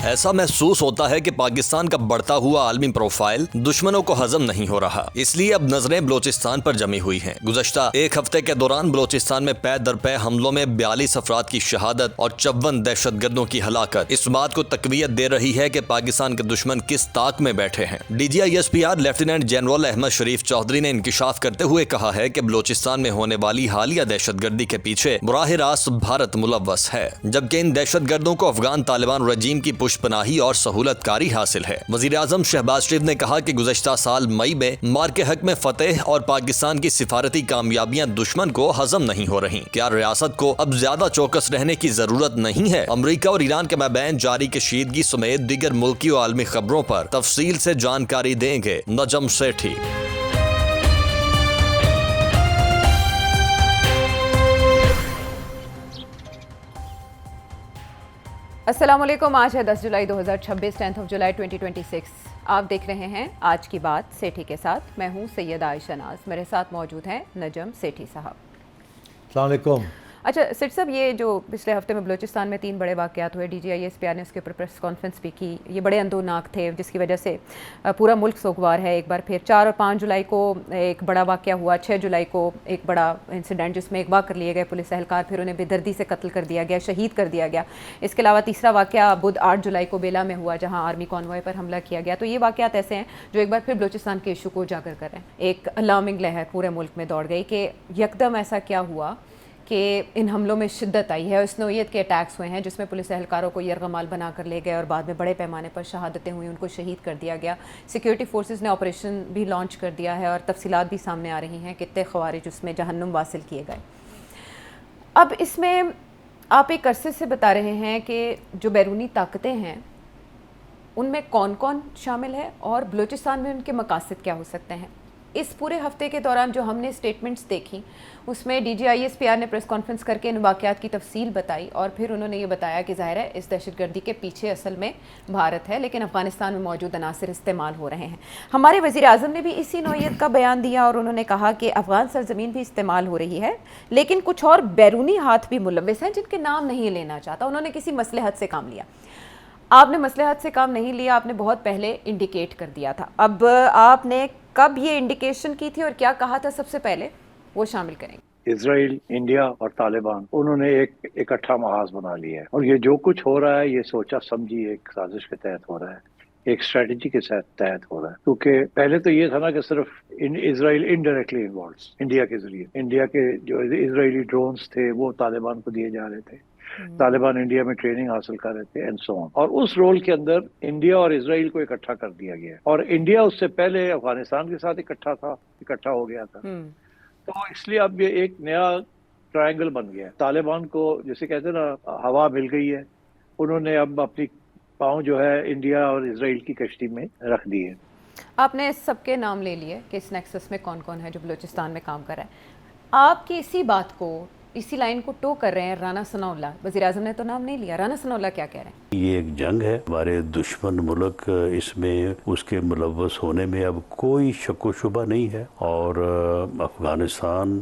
ऐसा महसूस होता है कि पाकिस्तान का बढ़ता हुआ आलमी प्रोफाइल दुश्मनों को हजम नहीं हो रहा, इसलिए अब नजरें बलोचिस्तान पर जमी हुई हैं। गुज़श्ता एक हफ्ते के दौरान बलोचिस्तान में पै दर पै हमलों में 42 अफराद की शहादत और 54 दहशतगर्दों की हलाकत इस बात को तकवीयत दे रही है कि पाकिस्तान के दुश्मन किस ताक में बैठे हैं। DGISPR लेफ्टिनेंट जनरल अहमद शरीफ चौधरी ने इंकिशाफ करते हुए कहा है कि बलोचिस्तान में होने वाली हालिया दहशतगर्दी के पीछे बराह रास्त भारत मुलव्वस है, जबकि इन दहशतगर्दों को अफगान तालिबान रजीम की पुष्पनाही और सहूलतकारी हासिल है। वजीर आजम शहबाज शरीफ ने कहा कि गुज़श्ता साल मई में मार के हक में फतेह और पाकिस्तान की सिफारती कामयाबियां दुश्मन को हजम नहीं हो रही। क्या रियासत को अब ज्यादा चौकस रहने की जरूरत नहीं है? अमरीका और ईरान के माबैन जारी कशीदगी समेत दीगर मुल्की और आलमी खबरों पर तफसील से जानकारी देंगे नजम सेठी। अस्सलाम वालेकुम। आज है 10 जुलाई 2026, 10 जुलाई 2026। आप देख रहे हैं आज की बात सेठी के साथ। मैं हूं सैयदा आयशा नाज, मेरे साथ मौजूद हैं नजम सेठी साहब। अस्सलाम वालेकुम। अच्छा सेठ साहब, ये जो पिछले हफ्ते में बलूचिस्तान में 3 बड़े वाक़यात हुए, DGISPR ने उसके ऊपर प्रेस कॉन्फ्रेंस भी की। ये बड़े अंदोनाक थे, जिसकी वजह से पूरा मुल्क सोगवार है। एक बार फिर 4 और 5 जुलाई को एक बड़ा वाक़या हुआ, 6 जुलाई को एक बड़ा इंसिडेंट जिसमें अगवा कर लिए गए पुलिस एहलकार, फिर उन्हें बेदर्दी से कत्ल कर दिया गया, शहीद कर दिया गया। इसके अलावा तीसरा वाक़या बुध 8 जुलाई को बेला में हुआ, जहाँ आर्मी कॉन्वॉय पर हमला किया गया। तो ये वाक़यात ऐसे हैं जो एक बार फिर बलूचिस्तान के इशू को उजागर कर रहे हैं। एक अलार्मिंग लहर पूरे मुल्क में दौड़ गई कि यकदम ऐसा क्या हुआ कि इन हमलों में शिद्दत आई है और इस नौइयत के अटैक्स हुए हैं जिसमें पुलिस एहलकारों को यरगमाल बना कर ले गए और बाद में बड़े पैमाने पर शहादतें हुई, उनको शहीद कर दिया गया। सिक्योरिटी फोर्सेस ने ऑपरेशन भी लॉन्च कर दिया है और तफसीलात भी सामने आ रही हैं, कितने ख़वारिज उसमें जहन्नुम वासिल किए गए। अब इसमें आप एक अरसे से बता रहे हैं कि जो बैरूनी ताकतें हैं उनमें कौन कौन शामिल है और बलूचिस्तान में उनके मकासद क्या हो सकते हैं। इस पूरे हफ्ते के दौरान जो हमने स्टेटमेंट्स देखी उसमें DGISPR ने प्रेस कॉन्फ्रेंस करके इन वाक़यात की तफसील बताई और फिर उन्होंने ये बताया कि ज़ाहिर है इस दहशतगर्दी के पीछे असल में भारत है, लेकिन अफ़गानिस्तान में मौजूद अनासर इस्तेमाल हो रहे हैं। हमारे वज़ीर आज़म ने भी इसी नौइयत का बयान दिया और उन्होंने कहा कि अफ़गान सरजमीन भी इस्तेमाल हो रही है, लेकिन कुछ और बैरूनी हाथ भी मुलव्वस हैं जिनके नाम नहीं लेना चाहता। उन्होंने किसी मसलहत से काम लिया। आपने मसलहत से काम नहीं लिया, आपने बहुत पहले इंडिकेट कर दिया था। अब आपने कब ये इंडिकेशन की थी और क्या कहा था सबसे पहले, वो शामिल करेंगे। इजराइल, इंडिया और तालिबान उन्होंने एक इकट्ठा महाज बना लिया है और ये जो कुछ हो रहा है ये सोचा समझी एक साजिश के तहत हो रहा है, एक स्ट्रेटजी के तहत हो रहा है। क्योंकि पहले तो ये था ना कि सिर्फ इजराइल इनडायरेक्टली इन्वॉल्व, इंडिया के जरिए, इंडिया के जो इजरायली ड्रोन्स थे वो तालिबान को दिए जा रहे थे, तालिबान इंडिया में ट्रेनिंग हासिल कर रहे थे एंड सो ऑन। और उस रोल के अंदर इंडिया और इजराइल को इकट्ठा कर दिया गया और इंडिया उससे पहले अफगानिस्तान के साथ इकट्ठा हो गया था। तो इसलिए अब ये एक नया ट्रायंगल बन गया है। तालिबान को जैसे कहते हैं ना हवा मिल गई है, उन्होंने अब अपनी पाँव जो है इंडिया और इजराइल की कश्ती में रख दी है। आपने सबके नाम ले लिए कि इस नेक्सस में कौन कौन है जो बलूचिस्तान में काम कर रहा है। आपकी इसी बात को, इसी लाइन को टो कर रहे हैं राना सनाउल्लाह। वज़ीर आज़म ने तो नाम नहीं लिया। राना सनाउल्लाह क्या कह रहे हैं? ये एक जंग है, हमारे दुश्मन मुल्क इसमें उसके मुलव्वस होने में अब कोई शक व शुबा नहीं है और अफगानिस्तान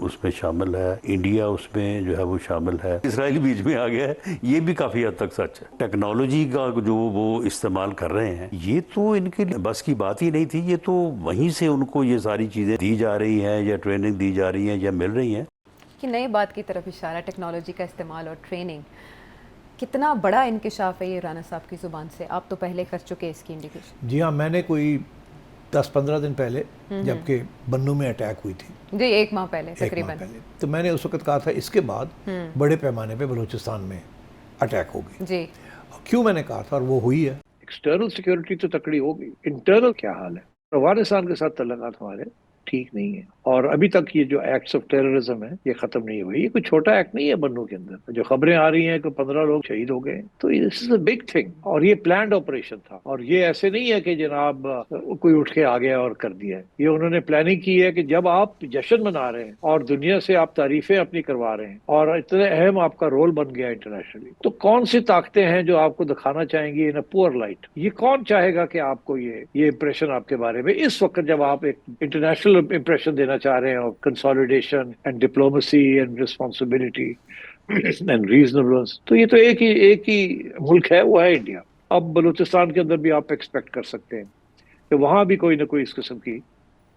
उसमें शामिल है, इंडिया उसमें जो है वो शामिल है, इसराइल बीच में आ गया है। ये भी काफ़ी हद तक सच है। टेक्नोलॉजी का जो वो इस्तेमाल कर रहे हैं ये तो इनके बस की बात ही नहीं थी। ये तो वहीं से उनको ये सारी चीज़ें दी जा रही हैं या ट्रेनिंग दी जा रही हैं या मिल रही हैं। कि नई बात की तरफ इशारा, टेक्नोलॉजी का इस्तेमाल और ट्रेनिंग, कितना बड़ा इंकिशाफ है ये राना साहब की ज़ुबान से। आप तो पहले कर चुके इसकी इंडिकेशन। जी हाँ, मैंने कोई 10-15 दिन पहले जबकि बन्नू में अटैक हुई थी जी, 1 माह पहले तकरीबन, तो मैंने उस वक्त कहा था इसके बाद बड़े पैमाने पे बलूचिस्तान में अटैक होगी जी। क्यों मैंने कहा था और वो हुई है। एक्सटर्नल सिक्योरिटी तो तकड़ी होगी, इंटरनल क्या हाल है? अफगानिस्तान के साथ तल्लुकात हमारे ठीक नहीं है और अभी तक ये जो एक्ट्स ऑफ टेररिज्म है ये खत्म नहीं हुई। ये कोई छोटा एक्ट नहीं है बन्नू के अंदर। जो खबरें आ रही हैं कि 15 लोग शहीद हो गए, तो this is a big thing और ये प्लान्ड ऑपरेशन था और ये ऐसे नहीं है कि जनाब कोई उठ के आ गया और कर दिया है। ये उन्होंने प्लानिंग की है कि जब आप जश्न मना रहे हैं और दुनिया से आप तारीफें अपनी करवा रहे हैं और इतने अहम आपका रोल बन गया इंटरनेशनली, तो कौन सी ताकतें हैं जो आपको दिखाना चाहेंगी इन अ पुअर लाइट? ये कौन चाहेगा कि आपको ये इंप्रेशन आपके बारे में इस वक्त जब आप एक इंटरनेशनल इंप्रेशन देना चाह रहे हैं और consolidation and diplomacy and responsibility and reasonable. तो ये तो एक ही मुल्क है, वो है इंडिया। अब बलूचिस्तान के अंदर भी आप एक्सपेक्ट कर सकते हैं कि वहां भी कोई ना कोई इस किस्म की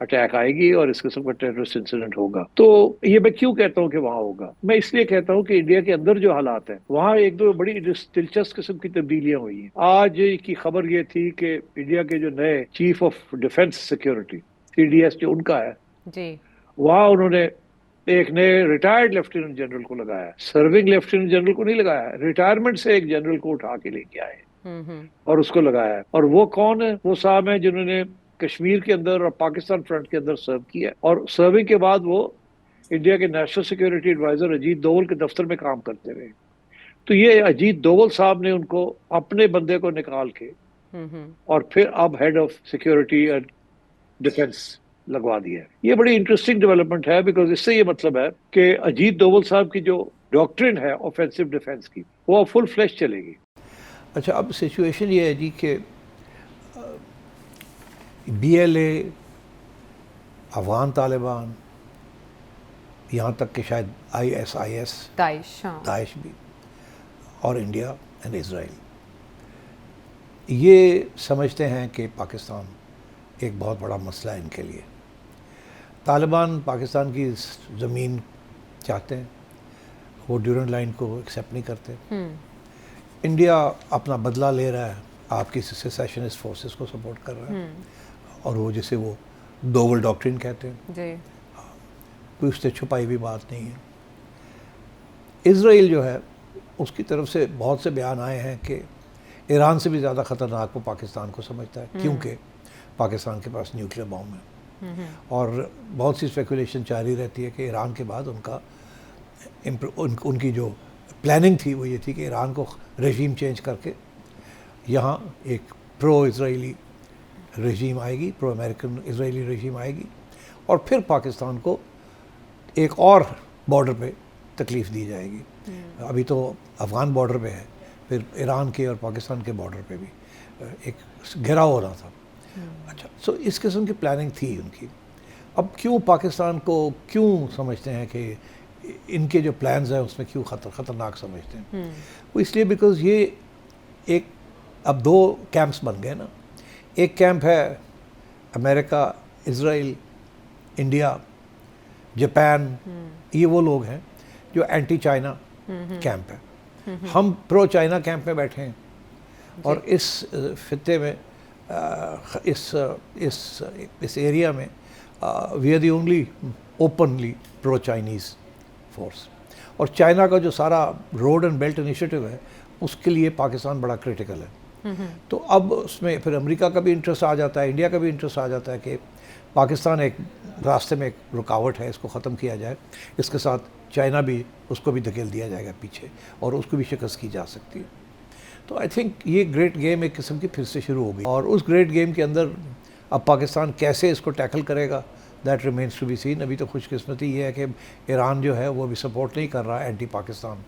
अटैक आएगी और इस किस्म का टेररिस्ट इंसिडेंट होगा। तो ये मैं क्यों कहता हूँ कि वहां होगा, मैं इसलिए कहता हूँ कि इंडिया के अंदर जो हालात है वहां एक दो बड़ी दिलचस्प किस्म की तब्दीलियां हुई हैं। आज की खबर ये थी कि इंडिया के जो नए chief of defence security, CDS जो उनका है जी, वहां उन्होंने एक नए रिटायर्ड लेफ्टिनेंट जनरल को लगाया। सर्विंग लेफ्टिनेंट जनरल को नहीं लगाया, रिटायरमेंट से एक जनरल को उठा के लेके आए और उसको लगाया है। और वो कौन है? वो साहब है जिन्होंने कश्मीर के अंदर और पाकिस्तान फ्रंट के अंदर सर्व किया, और सर्विंग के बाद वो इंडिया के national security adviser Ajit Doval के दफ्तर में काम करते रहे। तो ये अजीत डोवल साहब ने उनको अपने बंदे को निकाल के और फिर अब head of security and defence लगवा दिया है। ये बड़ी इंटरेस्टिंग डेवलपमेंट है, बिकॉज इससे ये मतलब है कि अजीत डोवल साहब की जो डॉक्ट्रिन है ऑफेंसिव डिफेंस की, वो फुल फ्लैश चलेगी। अच्छा, अब सिचुएशन ये है जी कि BLA, अफगान तालिबान, यहाँ तक कि शायद ISIS, दाइश भी, और इंडिया एंड इज़राइल ये समझते हैं कि पाकिस्तान एक बहुत बड़ा मसला है इनके लिए। तालिबान पाकिस्तान की ज़मीन चाहते हैं, वो ड्यूरेंट लाइन को एक्सेप्ट नहीं करते। इंडिया अपना बदला ले रहा है, आपकी सेसेशनिस्ट फोर्सेस को सपोर्ट कर रहा है, और वो जिसे वो डोवल डॉक्ट्रिन कहते हैं जी, कोई उससे छुपाई भी बात नहीं है। इज़राइल जो है उसकी तरफ से बहुत से बयान आए हैं कि ईरान से भी ज़्यादा ख़तरनाक वो पाकिस्तान को समझता है, क्योंकि पाकिस्तान के पास न्यूक्लियर बॉम्ब है। और बहुत सी स्पेकुलेशन जारी रहती है कि ईरान के बाद उनकी जो प्लानिंग थी वो ये थी कि ईरान को रेजीम चेंज करके यहाँ एक प्रो इज़राइली रेजीम आएगी, प्रो अमेरिकन इज़राइली रेजीम आएगी, और फिर पाकिस्तान को एक और बॉर्डर पे तकलीफ़ दी जाएगी। अभी तो अफ़गान बॉर्डर पे है, फिर ईरान के और पाकिस्तान के बॉर्डर पे भी एक घेराव हो रहा था। अच्छा, सो इस किस्म की प्लानिंग थी उनकी। अब क्यों पाकिस्तान को क्यों समझते हैं कि इनके जो प्लान्स हैं उसमें क्यों ख़तरनाक समझते हैं? वो इसलिए बिकॉज़ ये एक अब दो कैंप्स बन गए ना। एक कैंप है अमेरिका, इज़राइल, इंडिया, जापान, ये वो लोग हैं जो एंटी चाइना कैंप है। हम प्रो चाइना कैंप में बैठे हैं, और इस खित्ते में इस एरिया में we are the only openly pro Chinese force. और चाइना का जो सारा रोड एंड बेल्ट इनिशिएटिव है उसके लिए पाकिस्तान बड़ा क्रिटिकल है। तो अब उसमें फिर अमेरिका का भी इंटरेस्ट आ जाता है, इंडिया का भी इंटरेस्ट आ जाता है कि पाकिस्तान एक रास्ते में एक रुकावट है, इसको ख़त्म किया जाए। इसके साथ चाइना भी, उसको भी धकेल दिया जाएगा पीछे, और उसको भी शिकस्त की जा सकती है। तो आई थिंक ये ग्रेट गेम एक किस्म की फिर से शुरू हो गई, और उस ग्रेट गेम के अंदर अब पाकिस्तान कैसे इसको टैकल करेगा, that remains to be seen. अभी तो खुशकिस्मती ये है कि ईरान जो है वो भी सपोर्ट नहीं कर रहा है एंटी पाकिस्तान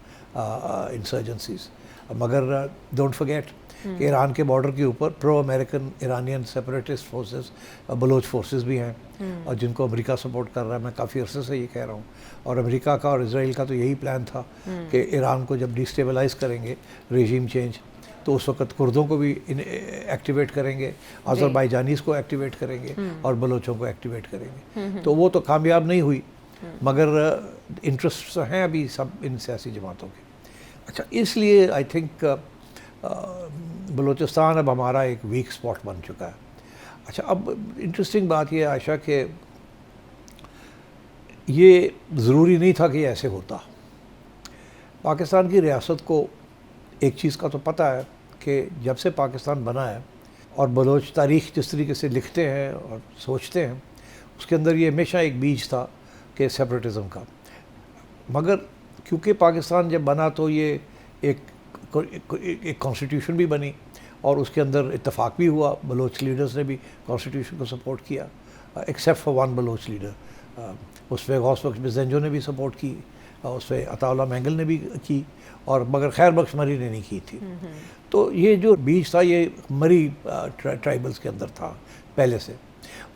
इंसर्जेंसीज, मगर डोंट फॉरगेट कि ईरान के बॉर्डर के ऊपर pro American Iranian separatist forces, Baloch forces भी हैं, और जिनको अमेरिका सपोर्ट कर रहा है। मैं काफ़ी अरसे से ये कह रहा हूँ, और अमेरिका का और इजराइल का तो यही प्लान था कि ईरान को जब डिस्टेबलाइज करेंगे रेजीम चेंज, तो उस वक्त कुर्दों को भी एक्टिवेट करेंगे, अज़रबाईजानीज़ को एक्टिवेट करेंगे, और बलोचों को एक्टिवेट करेंगे। तो वो तो कामयाब नहीं हुई, मगर इंटरेस्ट हैं अभी सब इन सियासी जमातों के। अच्छा, इसलिए आई थिंक बलूचिस्तान अब हमारा एक वीक स्पॉट बन चुका है। अच्छा, अब इंटरेस्टिंग बात यह है आयशा कि ये ज़रूरी नहीं था कि ऐसे होता। पाकिस्तान की रियासत को एक चीज़ का तो पता है कि जब से पाकिस्तान बना है, और बलोच तारीख़ जिस तरीके से लिखते हैं और सोचते हैं, उसके अंदर ये हमेशा एक बीज था कि सेपरेटिज़म का। मगर क्योंकि पाकिस्तान जब बना तो ये एक कॉन्स्टिट्यूशन भी बनी, और उसके अंदर इत्तेफाक भी हुआ, बलोच लीडर्स ने भी कॉन्स्टिट्यूशन को सपोर्ट किया, except for one Baloch leader. उस पर गौस बख्श बिज़ेंजो ने भी सपोर्ट की, उस पर अताउल्लाह मैंगल ने भी की, और मगर खैर बख्श मरी ने नहीं की थी। तो ये जो बीज था ये मरी ट्राइबल्स के अंदर था पहले से।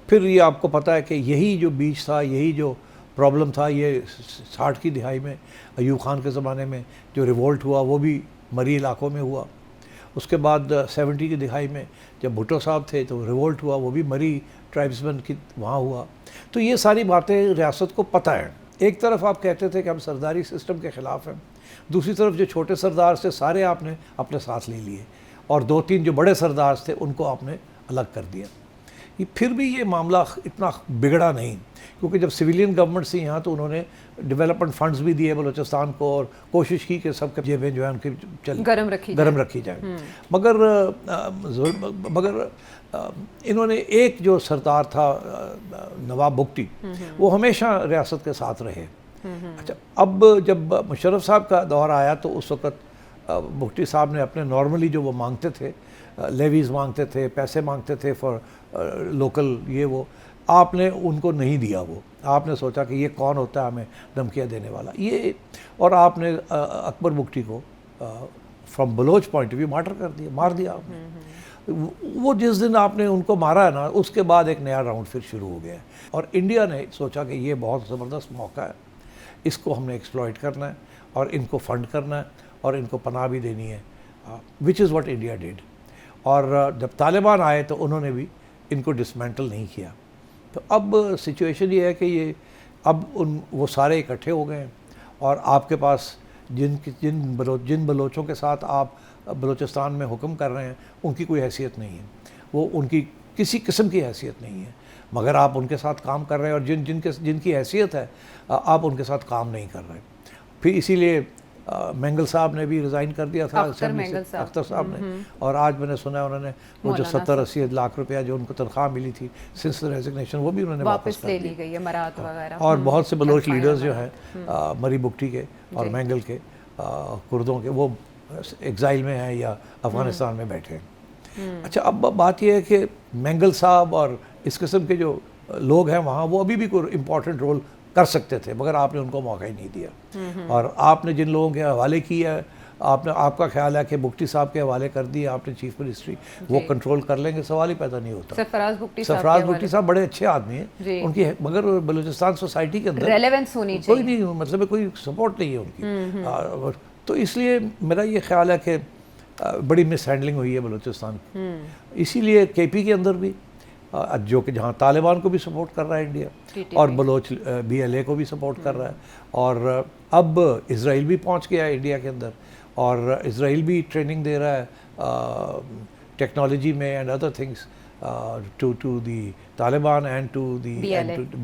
फिर ये आपको पता है कि यही जो बीज था, यही जो प्रॉब्लम था ये 60 की दिहाई में, अयूब खान के ज़माने में जो रिवोल्ट हुआ वो भी मरी इलाकों में हुआ। उसके बाद 70 की दिहाई में जब भुट्टो साहब थे तो रिवोल्ट हुआ, वो भी मरी ट्राइब्समैन की वहाँ हुआ। तो ये सारी बातें रियासत को पता है। एक तरफ आप कहते थे कि हम सरदारी सिस्टम के ख़िलाफ़ हैं, दूसरी तरफ जो छोटे सरदार थे सारे आपने अपने साथ ले लिए, और 2-3 जो बड़े सरदार थे उनको आपने अलग कर दिया। ये फिर भी ये मामला इतना बिगड़ा नहीं, क्योंकि जब सिविलियन गवर्नमेंट से यहाँ तो उन्होंने डेवलपमेंट फंड्स भी दिए बलूचिस्तान को, और कोशिश की कि सबके जेबें जो है उनकी गरम रखी जाए। मगर इन्होंने एक जो सरदार था नवाब बुगटी, वो हमेशा रियासत के साथ रहे। अच्छा, अब जब मुशर्रफ साहब का दौर आया तो उस वक़्त बुगटी साहब ने अपने नॉर्मली जो वो मांगते थे, लेवीज़ मांगते थे, पैसे मांगते थे फॉर लोकल ये वो, आपने उनको नहीं दिया। वो आपने सोचा कि ये कौन होता है हमें धमकियाँ देने वाला ये, और आपने अकबर बुगटी को from Baloch point of view मार दिया आपने। वो जिस दिन आपने उनको मारा है ना, उसके बाद एक नया राउंड फिर शुरू हो गया है, और इंडिया ने सोचा कि ये बहुत ज़बरदस्त मौका है, इसको हमने एक्सप्लॉइट करना है और इनको फंड करना है और इनको पनाह भी देनी है, which is what India did. और जब तालिबान आए तो उन्होंने भी इनको डिसमेंटल नहीं किया। तो अब सिचुएशन ये है कि ये अब वो सारे इकट्ठे हो गए हैं, और आपके पास जिन बलोचों के साथ आप बलूचिस्तान में हुक्म कर रहे हैं उनकी कोई हैसियत नहीं है, वो उनकी किसी किस्म की हैसियत नहीं है, मगर आप उनके साथ काम कर रहे हैं, और जिनकी हैसियत है आप उनके साथ काम नहीं कर रहे। फिर इसीलिए मेंगल साहब ने भी रिज़ाइन कर दिया था, अख्तर साहब ने, और आज मैंने सुना है उन्होंने वो जो 70-80 लाख रुपया जो उनको तनख्वाह मिली थी सिंस रेजिग्नेशन, वो भी उन्होंने वापस ले ली गई है, मरात वगैरह। और बहुत से बलोच लीडर्स जो हैं मरी बुगटी के और मेंगल के, कुर्दों के, वो एग्जाइल में हैं या अफ़गानिस्तान में बैठे हैं। अच्छा, अब बात यह है कि मेंगल साहब और इस किस्म के जो लोग हैं वहाँ, वो अभी भी कोई इम्पोर्टेंट रोल कर सकते थे, मगर आपने उनको मौका ही नहीं दिया। और आपने जिन लोगों के हवाले किया है, आपका ख्याल है कि बुगटी साहब के हवाले कर दिए आपने चीफ मिनिस्ट्री, वो कंट्रोल कर लेंगे, सवाल ही पैदा नहीं होता। सरफराज बुगटी साहब बड़े अच्छे आदमी हैं उनकी, मगर बलूचिस्तान सोसाइटी के अंदर रेलेवेंस होनी चाहिए, कोई नहीं, मतलब कोई सपोर्ट नहीं है उनकी। तो इसलिए मेरा ये ख्याल है कि बड़ी मिस हैंडलिंग हुई है बलूचिस्तान की। इसीलिए केपी के अंदर भी जो कि जहाँ तालिबान को भी सपोर्ट कर रहा है इंडिया, और बलोच BLA को भी सपोर्ट कर रहा है, और अब इज़राइल भी पहुँच गया है इंडिया के अंदर, और इज़राइल भी ट्रेनिंग दे रहा है टेक्नोलॉजी में and other things to the Taliban and to the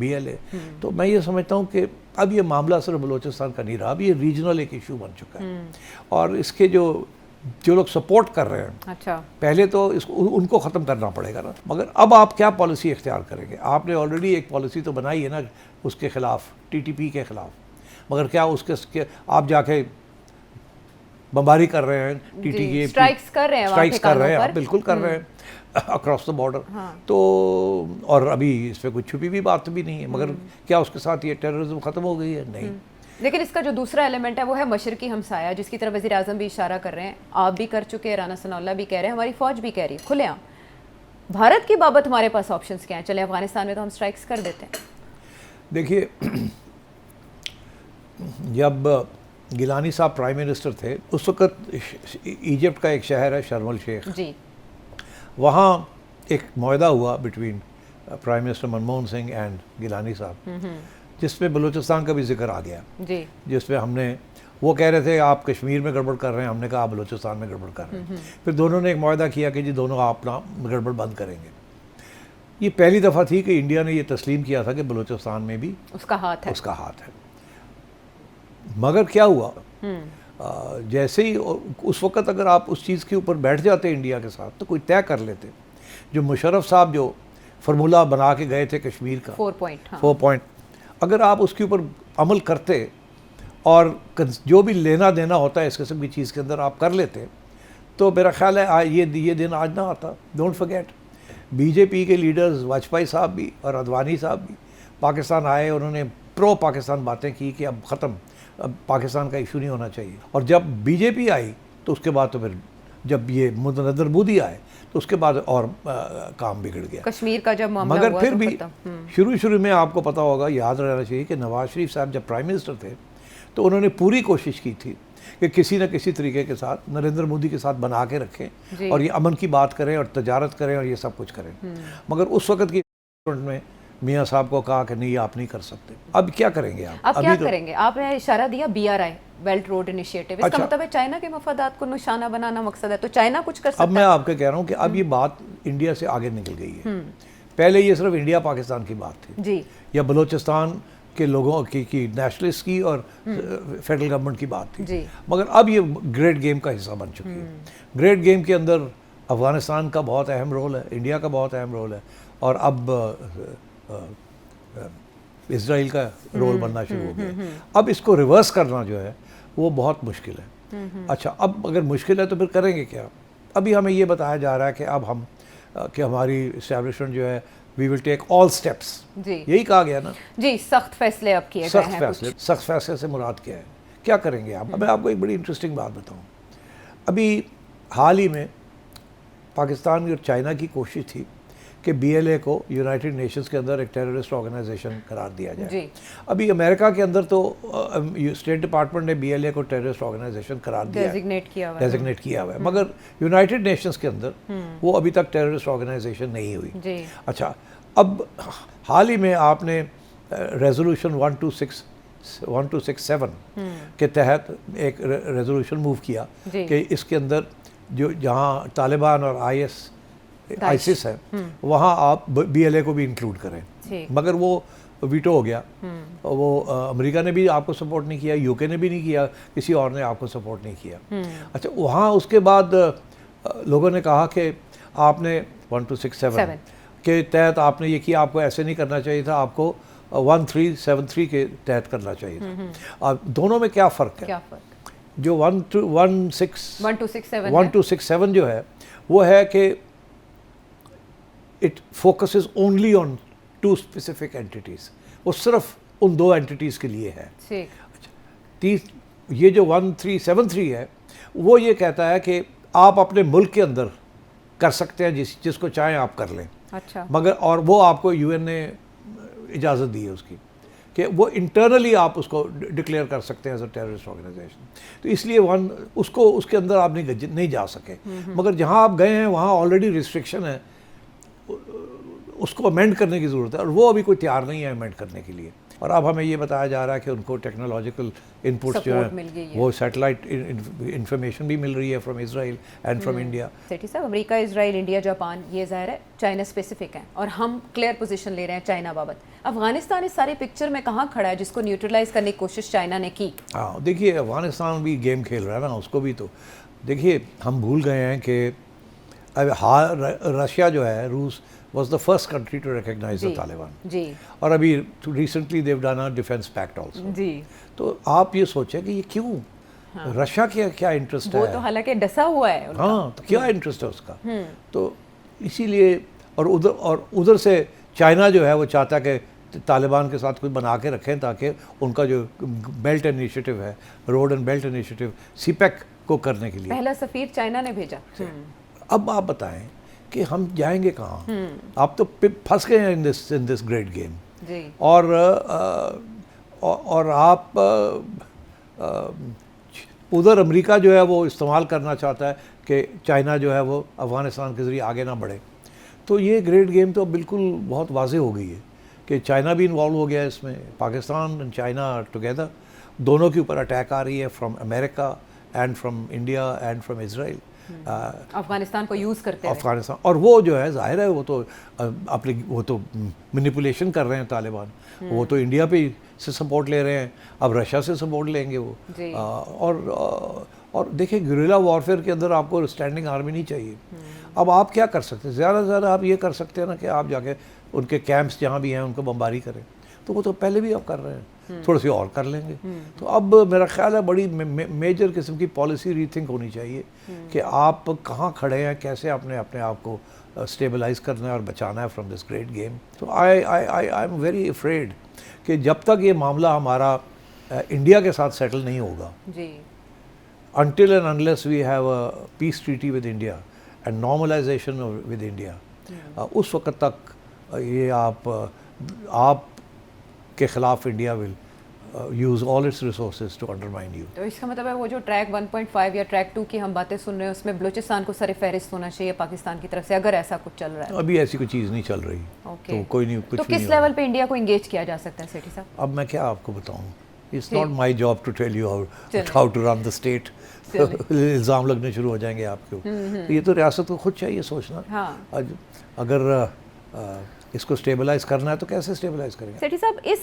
BLA। तो मैं ये समझता हूँ कि अब ये मामला सिर्फ बलूचिस्तान का नहीं रहा, अब ये रीजनल एक इशू बन चुका है, और इसके जो लोग सपोर्ट कर रहे हैं, अच्छा, पहले तो इसको उनको ख़त्म करना पड़ेगा ना। मगर अब आप क्या पॉलिसी इख्तियार करेंगे? आपने ऑलरेडी एक पॉलिसी तो बनाई है ना उसके ख़िलाफ़, TTP के ख़िलाफ़, मगर क्या उसके आप जाके बमबारी कर रहे हैं, TTP स्ट्राइक्स कर रहे हैं, आप बिल्कुल कर रहे हैं अक्रॉस द बॉर्डर। तो और अभी इस पर कोई छुपी भी बात भी नहीं है, मगर क्या उसके साथ ये टेररिज्म ख़त्म हो गई है? नहीं। लेकिन इसका जो दूसरा एलिमेंट है वो है मशरकी हमसाया, जिसकी तरफ वज़ीर आज़म भी इशारा कर रहे हैं, आप भी कर चुके हैं, राना सनाउल्लाह भी कह रहे हैं, हमारी फ़ौज भी कह रही है खुलेआम। भारत की बाबत हमारे पास ऑप्शंस क्या हैं? चले अफगानिस्तान में तो हम स्ट्राइक्स कर देते हैं। देखिए, जब गिलानी साहब प्राइम मिनिस्टर थे उस वक़्त इजिप्ट का एक शहर है शर्म एल शेख जी, वहाँ एक मुआहदा हुआ between prime minister Manmohan Singh and Gilani साहब, जिसमें बलूचिस्तान का भी जिक्र आ गया जी, जिसमें हमने, वो कह रहे थे आप कश्मीर में गड़बड़ कर रहे हैं, हमने कहा आप बलूचिस्तान में गड़बड़ कर रहे हैं। फिर दोनों ने एक मुआहदा किया कि जी दोनों अपना गड़बड़ बंद करेंगे। ये पहली दफ़ा थी कि इंडिया ने ये तस्लीम किया था कि बलूचिस्तान में भी उसका हाथ है। मगर क्या हुआ, जैसे ही उस वक़्त अगर आप उस चीज़ के ऊपर बैठ जाते इंडिया के साथ तो कोई तय कर लेते, जो मुशर्रफ साहब जो फार्मूला बना के गए थे कश्मीर का 4 पॉइंट, अगर आप उसके ऊपर अमल करते और जो भी लेना देना होता है इस किस्म की चीज़ के अंदर आप कर लेते, तो मेरा ख्याल है ये दिन आज ना आता। डोंट फॉरगेट, BJP के लीडर्स वाजपेयी साहब भी और अडवाणी साहब भी पाकिस्तान आए, उन्होंने प्रो पाकिस्तान बातें की कि अब ख़त्म, अब पाकिस्तान का इशू नहीं होना चाहिए। और जब BJP आई तो उसके बाद तो फिर जब ये नरेंद्र मोदी आए तो उसके बाद और काम बिगड़ गया। कश्मीर का जब मामला मगर हुआ फिर तो भी शुरू में आपको पता होगा, याद रहना चाहिए कि नवाज शरीफ साहब जब प्राइम मिनिस्टर थे तो उन्होंने पूरी कोशिश की थी कि किसी न किसी तरीके के साथ नरेंद्र मोदी के साथ बना के रखें और ये अमन की बात करें और तजारत करें और ये सब कुछ करें। मगर उस वक्त की में मियाँ साहब को कहा कि नहीं आप नहीं कर सकते। अब क्या करेंगे आप? अब क्या करेंगे? आपने इशारा दिया BRI, बेल्ट रोड इनिशिएटिव, इसका अच्छा। मतलब है चाइना के मफादात को निशाना बनाना मकसद है, तो चाइना कुछ कर सकता अब मैं आपको कह रहा हूँ कि अब ये बात इंडिया से आगे निकल गई है। पहले ये सिर्फ इंडिया पाकिस्तान की बात थी जी, या बलूचिस्तान के लोगों की नेशनलिस्ट की और फेडरल गवर्नमेंट की बात थी जी। मगर अब ये ग्रेट गेम का हिस्सा बन चुकी है। ग्रेट गेम के अंदर अफगानिस्तान का बहुत अहम रोल है, इंडिया का बहुत अहम रोल है और अब इसराइल का रोल बनना शुरू हो गया। अब इसको रिवर्स करना जो है वो बहुत मुश्किल है। अच्छा, अब अगर मुश्किल है तो फिर करेंगे क्या? अभी हमें ये बताया जा रहा है कि अब हम कि हमारी इस्टेब्लिशमेंट जो है we will take all steps. जी, यही कहा गया ना, जी, सख्त फैसले अब किए गए हैं। सख्त फैसले से मुराद क्या है? क्या करेंगे आप? अब मैं आपको एक बड़ी इंटरेस्टिंग बात बताऊं। अभी हाल ही में पाकिस्तान और चाइना की कोशिश थी कि BLA को यूनाइटेड नेशंस के अंदर एक टेररिस्ट ऑर्गेनाइजेशन करार दिया जाए। जी। अभी अमेरिका के अंदर तो स्टेट डिपार्टमेंट ने BLA को टेररिस्ट ऑर्गेनाइजेशन करार दिया, डेजिग्नेट किया हुआ है। डेजिग्नेट किया हुआ है, मगर यूनाइटेड नेशंस के अंदर वो अभी तक टेररिस्ट ऑर्गेनाइजेशन नहीं हुई। जी। अच्छा, अब हाल ही में आपने रेजोल्यूशन 1267 के तहत एक रेजोल्यूशन मूव किया कि इसके अंदर जो जहाँ तालिबान और आईसिस है वहाँ आप BLA को भी इंक्लूड करें, मगर वो वीटो हो गया। वो अमेरिका ने भी आपको सपोर्ट नहीं किया, UK ने भी नहीं किया, किसी और ने आपको सपोर्ट नहीं किया। अच्छा, वहाँ उसके बाद लोगों ने कहा कि आपने 1267 के तहत आपने ये किया, आपको ऐसे नहीं करना चाहिए था, आपको 1373 के तहत करना चाहिए था। अब दोनों में क्या फ़र्क है? क्या फ़र्क? जो 1267 जो है वो है कि it focuses only on 2 specific entities, वो सिर्फ उन 2 एंटिटीज़ के लिए है। अच्छा, ये जो 1373 है वो ये कहता है कि आप अपने मुल्क के अंदर कर सकते हैं जिसको चाहें आप कर लें। अच्छा। मगर और वो आपको UN ने इजाज़त दी है उसकी कि वो इंटरनली आप उसको डिक्लेयर कर सकते हैं एज अ टेररिस्ट ऑर्गेनाइजेशन। तो इसलिए उसको उसके अंदर आप नहीं जा सके। मगर जहाँ आप गए हैं वहाँ ऑलरेडी रिस्ट्रिक्शन है, उसको अमेंड करने की ज़रूरत है और वो अभी कोई तैयार नहीं है अमेंड करने के लिए। और अब हमें ये बताया जा रहा है कि उनको टेक्नोलॉजिकल इनपुट्स जो है वो सैटेलाइट इंफॉर्मेशन भी मिल रही है from Israel and from India. Sethi साहब, अमेरिका, इजराइल, इंडिया, जापान, ये ज़ाहिर है चाइना स्पेसिफिक है और हम क्लियर पोजीशन ले रहे हैं चाइना बाबत। अफगानिस्तान इस सारे पिक्चर में कहाँ खड़ा है जिसको न्यूट्रलाइज करने की कोशिश चाइना ने की? हाँ, देखिए अफगानिस्तान भी गेम खेल रहा है ना, उसको भी तो देखिए हम भूल गए हैं कि अब रशिया जो है, रूस was the first country to recognize the Taliban. जी। और अभी recently they've done a defense pact also. जी। तो आप ये सोचें कि ये क्यों? हाँ। रशिया क्या इंटरेस्ट है? वो तो हालांकि डसा हुआ है उनका। हाँ, तो क्या इंटरेस्ट है उसका? तो इसीलिए और उधर से चाइना जो है वो चाहता है कि तालिबान के साथ कुछ बना के रखें ताकि उनका जो बेल्ट इनिशिएटिव है, road and belt initiative, CPEC को करने के लिए पहला सफीर चाइना ने भेजा। अब आप बताएं कि हम जाएंगे कहाँ? आप तो फंस गए हैं इन दिस ग्रेट गेम। जी। और आप उधर अमेरिका जो है वो इस्तेमाल करना चाहता है कि चाइना जो है वो अफ़गानिस्तान के ज़रिए आगे ना बढ़े। तो ये ग्रेट गेम तो बिल्कुल बहुत वाज़ेह हो गई है कि चाइना भी इन्वॉल्व हो गया है इसमें। पाकिस्तान एंड चाइना टुगेदर, दोनों के ऊपर अटैक आ रही है from America and from India and from Israel. Afghanistan को यूज़ करते हैं अफगानिस्तान, और वो जो है जाहिर है वो तो मैनिपुलेशन कर रहे हैं तालिबान। वो तो इंडिया पे से सपोर्ट ले रहे हैं, अब रशिया से सपोर्ट लेंगे वो। और देखिए गुरिल्ला वॉरफेयर के अंदर आपको स्टैंडिंग आर्मी नहीं चाहिए। अब आप क्या कर सकते हैं? ज़्यादा से ज़्यादा आप ये कर सकते हैं ना कि आप जाके उनके कैंप्स जहाँ भी हैं उनको बमबारी करें। तो वो तो पहले भी आप कर रहे हैं, थोड़ी सी और कर लेंगे। तो अब मेरा ख्याल है बड़ी मेजर किस्म की पॉलिसी रीथिंक होनी चाहिए कि आप कहाँ खड़े हैं, कैसे अपने आप को स्टेबलाइज करना है और बचाना है फ्रॉम दिस ग्रेट गेम। तो आई एम वेरी अफ्रेड कि जब तक ये मामला हमारा इंडिया के साथ सेटल नहीं होगा, जी, until and unless we have a peace treaty with India and normalization with India, उस वक्त तक ये आप के खिलाफ India will use all its resources to undermine you. तो इसका मतलब है वो जो ट्रैक 1.5 या ट्रैक 2 की हम बातें सुन रहे हैं उसमें बलूचिस्तान को सर फहरिस्त होना चाहिए पाकिस्तान की तरफ से, अगर ऐसा कुछ चल रहा है? अभी ऐसी कोई चीज़ नहीं चल रही। तो कोई नहीं, कुछ तो भी किस नहीं लेवल पे इंडिया को इंगेज किया जा सकता है सेठी साहब? अब मैं क्या आपको बताऊं, it's not my job to tell you how to run the state. इल्ज़ाम लगने शुरू हो जाएंगे आपके ऊपर। तो ये तो रियासत को खुद चाहिए सोचना। हाँ। अगर इसको स्टेबलाइज करना है तो कैसे स्टेबलाइज करेंगे? सेठी साहब, इस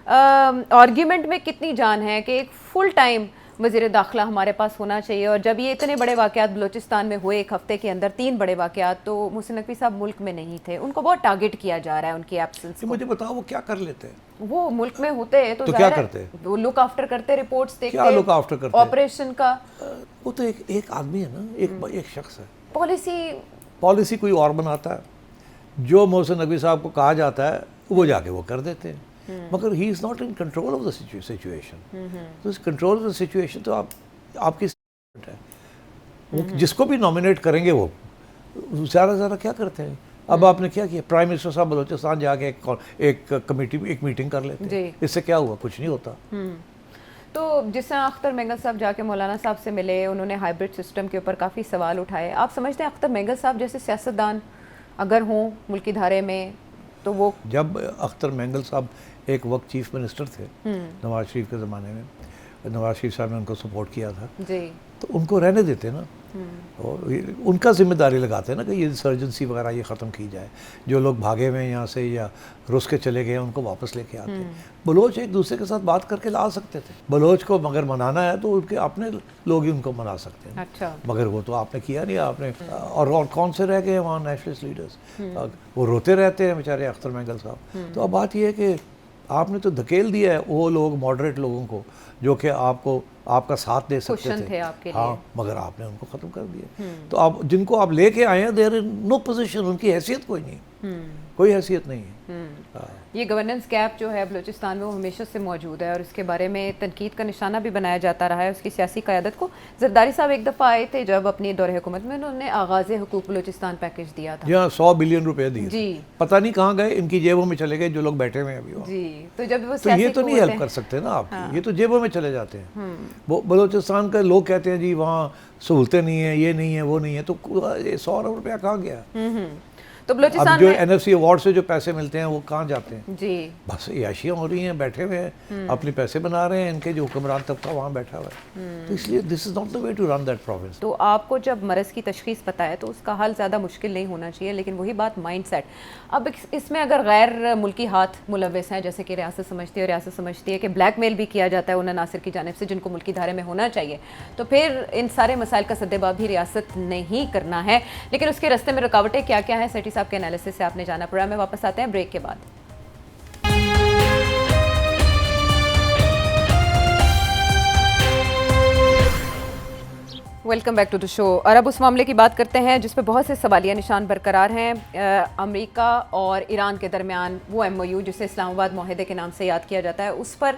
आर्ग्यूमेंट में कितनी जान है कि एक फुल टाइम वज़ीर दाखिला हमारे पास होना चाहिए? और जब ये इतने बड़े वाक़यात बलूचिस्तान में हुए, एक हफ्ते के अंदर 3 बड़े वाक़यात, तो मोहसिन नकवी साहब मुल्क में नहीं थे, उनको बहुत टारगेट किया जा रहा है उनकी एब्सेंस। मुझे बताओ वो क्या कर लेते हैं? वो मुल्क में होते हैं तो क्या करते हैं? वो लुक आफ्टर करते, रिपोर्ट्स देखते, क्या लुक आफ्टर करते हैं? ऑपरेशन का वो तो एक आदमी है ना, एक शख्स है। पॉलिसी कोई और बनाता है। जो मोहसिन नकवी साहब को कहा जाता है वो जाके वो कर देते हैं, मगर he is not in control of the situation. तो इस कंट्रोल ऑफ द सिचुएशन तो आपकी है। वो जिसको भी नॉमिनेट करेंगे वो ज़्यादा क्या करते हैं? अब आपने क्या किया? प्राइम मिनिस्टर साहब बलूचिस्तान जाके एक मीटिंग कर लेते हैं। इससे क्या हुआ? कुछ नहीं होता। तो जिस तरह अख्तर मेंगल साहब जाके मौलाना साहब से मिले, उन्होंने हाइब्रिड सिस्टम के ऊपर काफ़ी सवाल उठाए। आप समझते हैं अख्तर मेंगल साहब जैसे सियासतदान अगर हों मुल्की धारे में तो वो? जब अख्तर मेंगल साहब एक वक्त चीफ मिनिस्टर थे नवाज शरीफ के ज़माने में, नवाज शरीफ साहब ने उनको सपोर्ट किया था जी, तो उनको रहने देते ना, और उनका जिम्मेदारी लगाते हैं ना कि ये इंसर्जेंसी वगैरह ये ख़त्म की जाए। जो लोग भागे हुए हैं यहाँ से या रुस के चले गए उनको वापस लेके आते हैं। बलोच एक दूसरे के साथ बात करके ला सकते थे। बलोच को मगर मनाना है तो उनके अपने लोग ही उनको मना सकते हैं। अच्छा। मगर वो तो आपने किया नहीं। आपने और कौन से रह गए वहाँ नेशनलिस्ट लीडर्स? वो रोते रहते हैं बेचारे अख्तर मेंगल साहब। तो अब बात यह है कि आपने तो धकेल दिया है वो लोग, मॉडरेट लोगों को, जो कि आपका साथ दे सकते थे आपके हाँ लिए। मगर आपने उनको ख़त्म कर दिया। तो आप जिनको आप लेके आए हैं देयर इन नो पोजीशन, उनकी हैसियत कोई नहीं, कोई हैसियत नहीं है। ये गवर्नेंस गैप जो है बलूचिस्तान में वो हमेशा से मौजूद है और इसके बारे में तनकीद का निशाना भी बनाया जाता रहा है उसकी सियासी क़यादत को। जरदारी साहब एक दफ़ा आए थे जब अपनी दौरे हुकूमत में, उन्होंने आगाज़ हुकूक बलूचिस्तान पैकेज दिया था। जहाँ 100 बिलियन रुपए दिए जी, पता नहीं कहाँ गए, इनकी जेबों में चले गए जो लोग बैठे हुए हैं अभी जी। तो जब वो तो ये तो नहीं हेल्प कर सकते ना आप। ये तो जेबों में चले जाते हैं। बलूचिस्तान के लोग कहते हैं जी वहाँ सहूलतें नहीं है, ये नहीं है, वो नहीं है, तो 100 अरब रुपया कहाँ गया? तो बलूचिस्तान जो NFC अवार्ड से जो पैसे मिलते हैं वो कहाँ जाते हैं? जी, बस याशियाँ हो रही हैं, बैठे हुए हैं, अपने पैसे बना रहे हैं, इनके जो हुक्मरान तबका वहाँ बैठा हुआ है। तो इसलिए this is not the way to run that province. तो आपको जब मरज़ की तशखीस पता है तो उसका हल ज़्यादा मुश्किल नहीं होना चाहिए, लेकिन वही बात माइंडसेट। अब इसमें अगर गैर मुल्की हाथ मुलव्वस हैं, जैसे कि रियासत समझती है, रियासत समझती है कि ब्लैकमेल भी किया जाता है उन्हें नासिर की जानिब से जिनको मुल्की धारे में होना चाहिए, तो फिर इन सारे मसाइल का सद्देबाब भी रियासत नहीं करना है। लेकिन उसके रास्ते में रुकावटें क्या क्या हैं, सेठी साहब के एनालिसिस से आपने जाना। प्रोग्राम में वापस आते हैं ब्रेक के बाद। Welcome back to the show. और अब उस मामले की बात करते हैं जिस पे बहुत से सवालिया निशान बरकरार हैं। अमेरिका और ईरान के दरमियान वो MOU जिसे इस्लामाबाद मुआहदे के नाम से याद किया जाता है, उस पर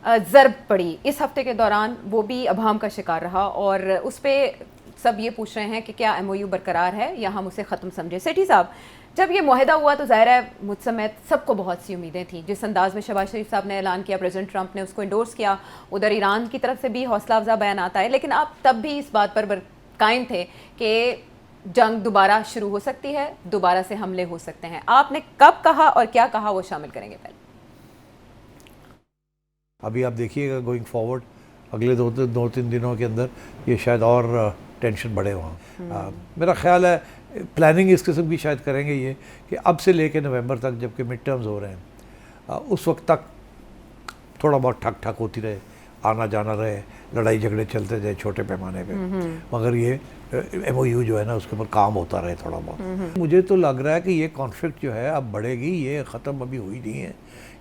ज़रब पड़ी इस हफ्ते के दौरान, वो भी अभाम का शिकार रहा और उस पर सब ये पूछ रहे हैं कि क्या MOU बरकरार है या हम उसे ख़त्म समझे। सेठी साहब, जब ये मुआहदा हुआ तो ज़ाहिर है मुझ समेत सबको बहुत सी उम्मीदें थी। जिस अंदाज में शहबाज शरीफ साहब ने ऐलान किया, प्रेसिडेंट ट्रंप ने उसको इंडोर्स किया, उधर ईरान की तरफ से भी हौसला अफजा बयान आता है, लेकिन आप तब भी इस बात पर कायम थे कि जंग दोबारा शुरू हो सकती है, दोबारा से हमले हो सकते हैं। आपने कब कहा और क्या कहा वो शामिल करेंगे पहले। अभी आप देखिएगा गोइंग फॉरवर्ड अगले 2-3 दिनों के अंदर ये शायद और टेंशन बढ़े वहाँ। मेरा ख्याल है प्लानिंग इस किस्म की शायद करेंगे ये कि अब से लेके नवंबर तक, जबकि मिड टर्म्स हो रहे हैं, उस वक्त तक थोड़ा बहुत ठक ठक होती रहे, आना जाना रहे, लड़ाई झगड़े चलते रहे छोटे पैमाने पे, मगर ये MOU जो है ना उसके ऊपर काम होता रहे थोड़ा बहुत। मुझे तो लग रहा है कि ये कॉन्फ्लिक्ट जो है अब बढ़ेगी, ये ख़त्म अभी हुई नहीं है।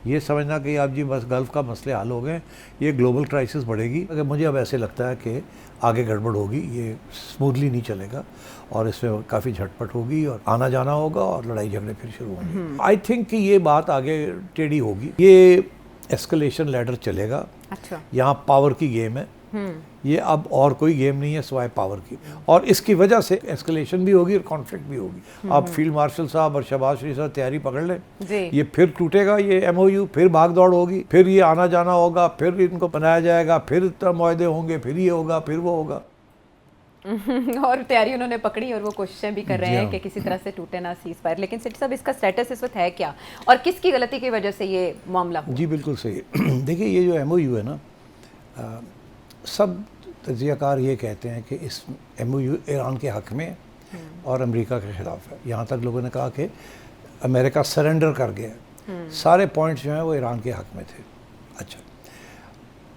ये समझना कि आप जी बस गल्फ़ का मसले हल हो गए, ये ग्लोबल क्राइसिस बढ़ेगी। अगर मुझे अब ऐसे लगता है कि आगे गड़बड़ होगी, ये स्मूथली नहीं चलेगा और इसमें काफ़ी झटपट होगी और आना जाना होगा और लड़ाई झगड़े फिर शुरू होंगे। आई थिंक कि ये बात आगे टेढ़ी होगी, ये एस्केलेशन लैडर चलेगा। अच्छा, यहाँ पावर की गेम है ये अब और कोई गेम नहीं है सिवाय पावर की, और इसकी वजह से एस्केलेशन भी होगी और कॉन्फ्लिक्ट भी होगी। अब फील्ड मार्शल साहब और शहबाज शरीफ साहब तैयारी पकड़ लें, ये फिर टूटेगा ये MOU, फिर भाग दौड़ होगी, फिर ये आना जाना होगा, फिर इनको बनाया जाएगा, फिर मुआहदे होंगे, फिर ये होगा, फिर वो होगा। और तैयारी उन्होंने पकड़ी और वो कोशिशें भी कर रहे हैं कि किसी तरह से टूटे ना सीज फायर। लेकिन सेठ साहब, इसका स्टेटस इस वक्त है क्या, और किसकी गलती की वजह से ये मामला हुआ? जी बिल्कुल सही। देखिए ये जो MOU है ना, सब तजियाकार ये कहते हैं कि इस MOU ईरान के हक़ में और अमेरिका के ख़िलाफ़ है। यहाँ तक लोगों ने कहा कि अमेरिका सरेंडर कर गया, सारे पॉइंट्स जो हैं वो ईरान के हक़ में थे। अच्छा,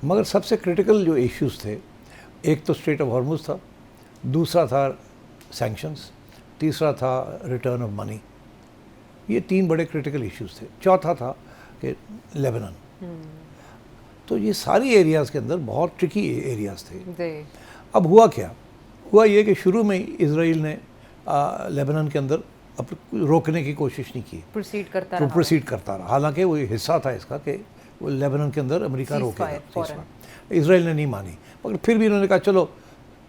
मगर सबसे क्रिटिकल जो इश्यूज़ थे, एक तो स्ट्रेट ऑफ हॉर्मुज़ था, दूसरा था सैंक्शंस, तीसरा था रिटर्न ऑफ मनी। ये 3 बड़े क्रिटिकल इश्यूज़ थे। चौथा था कि लेबनान। तो ये सारी एरियाज़ के अंदर बहुत ट्रिकी एरियाज़ थे। अब हुआ क्या, हुआ ये कि शुरू में इसराइल ने लेबनान के अंदर रोकने की कोशिश नहीं की, प्रोसीड करता रहा। हालांकि वो हिस्सा था इसका कि वो लेबनान के अंदर अमेरिका रोकेगा। इसराइल ने नहीं मानी, मगर फिर भी उन्होंने कहा चलो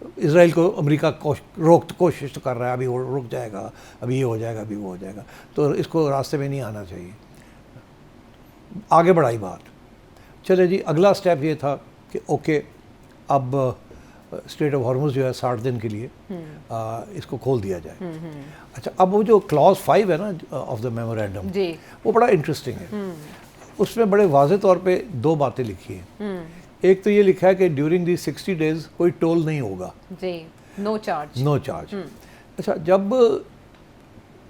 इसराइल को अमेरिका कोशिश तो कर रहा है, अभी रुक जाएगा, अभी ये हो जाएगा, अभी वो हो जाएगा, तो इसको रास्ते में नहीं आना चाहिए। आगे बढ़ाई बात, चले जी, अगला स्टेप ये था कि ओके अब स्ट्रेट ऑफ हॉर्मुज़ जो है 60 दिन के लिए इसको खोल दिया जाए। अच्छा, अब वो जो क्लॉज 5 है ना ऑफ द मेमोरेंडम, वो बड़ा इंटरेस्टिंग है। उसमें बड़े वाज़े तौर पे 2 बातें लिखी हैं। एक तो ये लिखा है कि ड्यूरिंग दी 60 डेज कोई टोल नहीं होगा जी, नो चार्ज। अच्छा, जब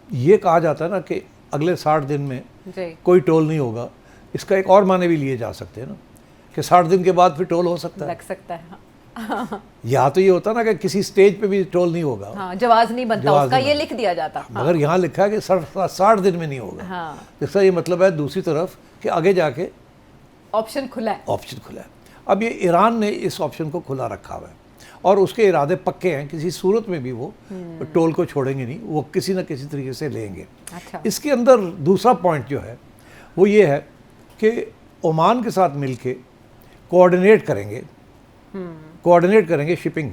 ये कहा जाता है ना कि अगले 60 दिन में कोई टोल नहीं होगा, इसका एक और माने भी लिए जा सकते हैं ना कि 60 दिन के बाद फिर टोल हो सकता है, लग सकता है। यहाँ तो ये होता ना कि किसी स्टेज पे भी टोल नहीं होगा, हाँ, जवाज नहीं बनता उसका, ये लिख दिया जाता। मगर यहाँ लिखा है कि 60 दिन में नहीं होगा। इसका ये मतलब है दूसरी तरफ कि आगे जाके ऑप्शन खुला है। अब ये ईरान ने इस ऑप्शन को खुला रखा हुआ है और उसके इरादे पक्के हैं, किसी सूरत में भी वो टोल को छोड़ेंगे नहीं, वो किसी न किसी तरीके से लेंगे। अच्छा। इसके अंदर दूसरा पॉइंट जो है वो ये है कि ओमान के साथ मिलके कोऑर्डिनेट करेंगे शिपिंग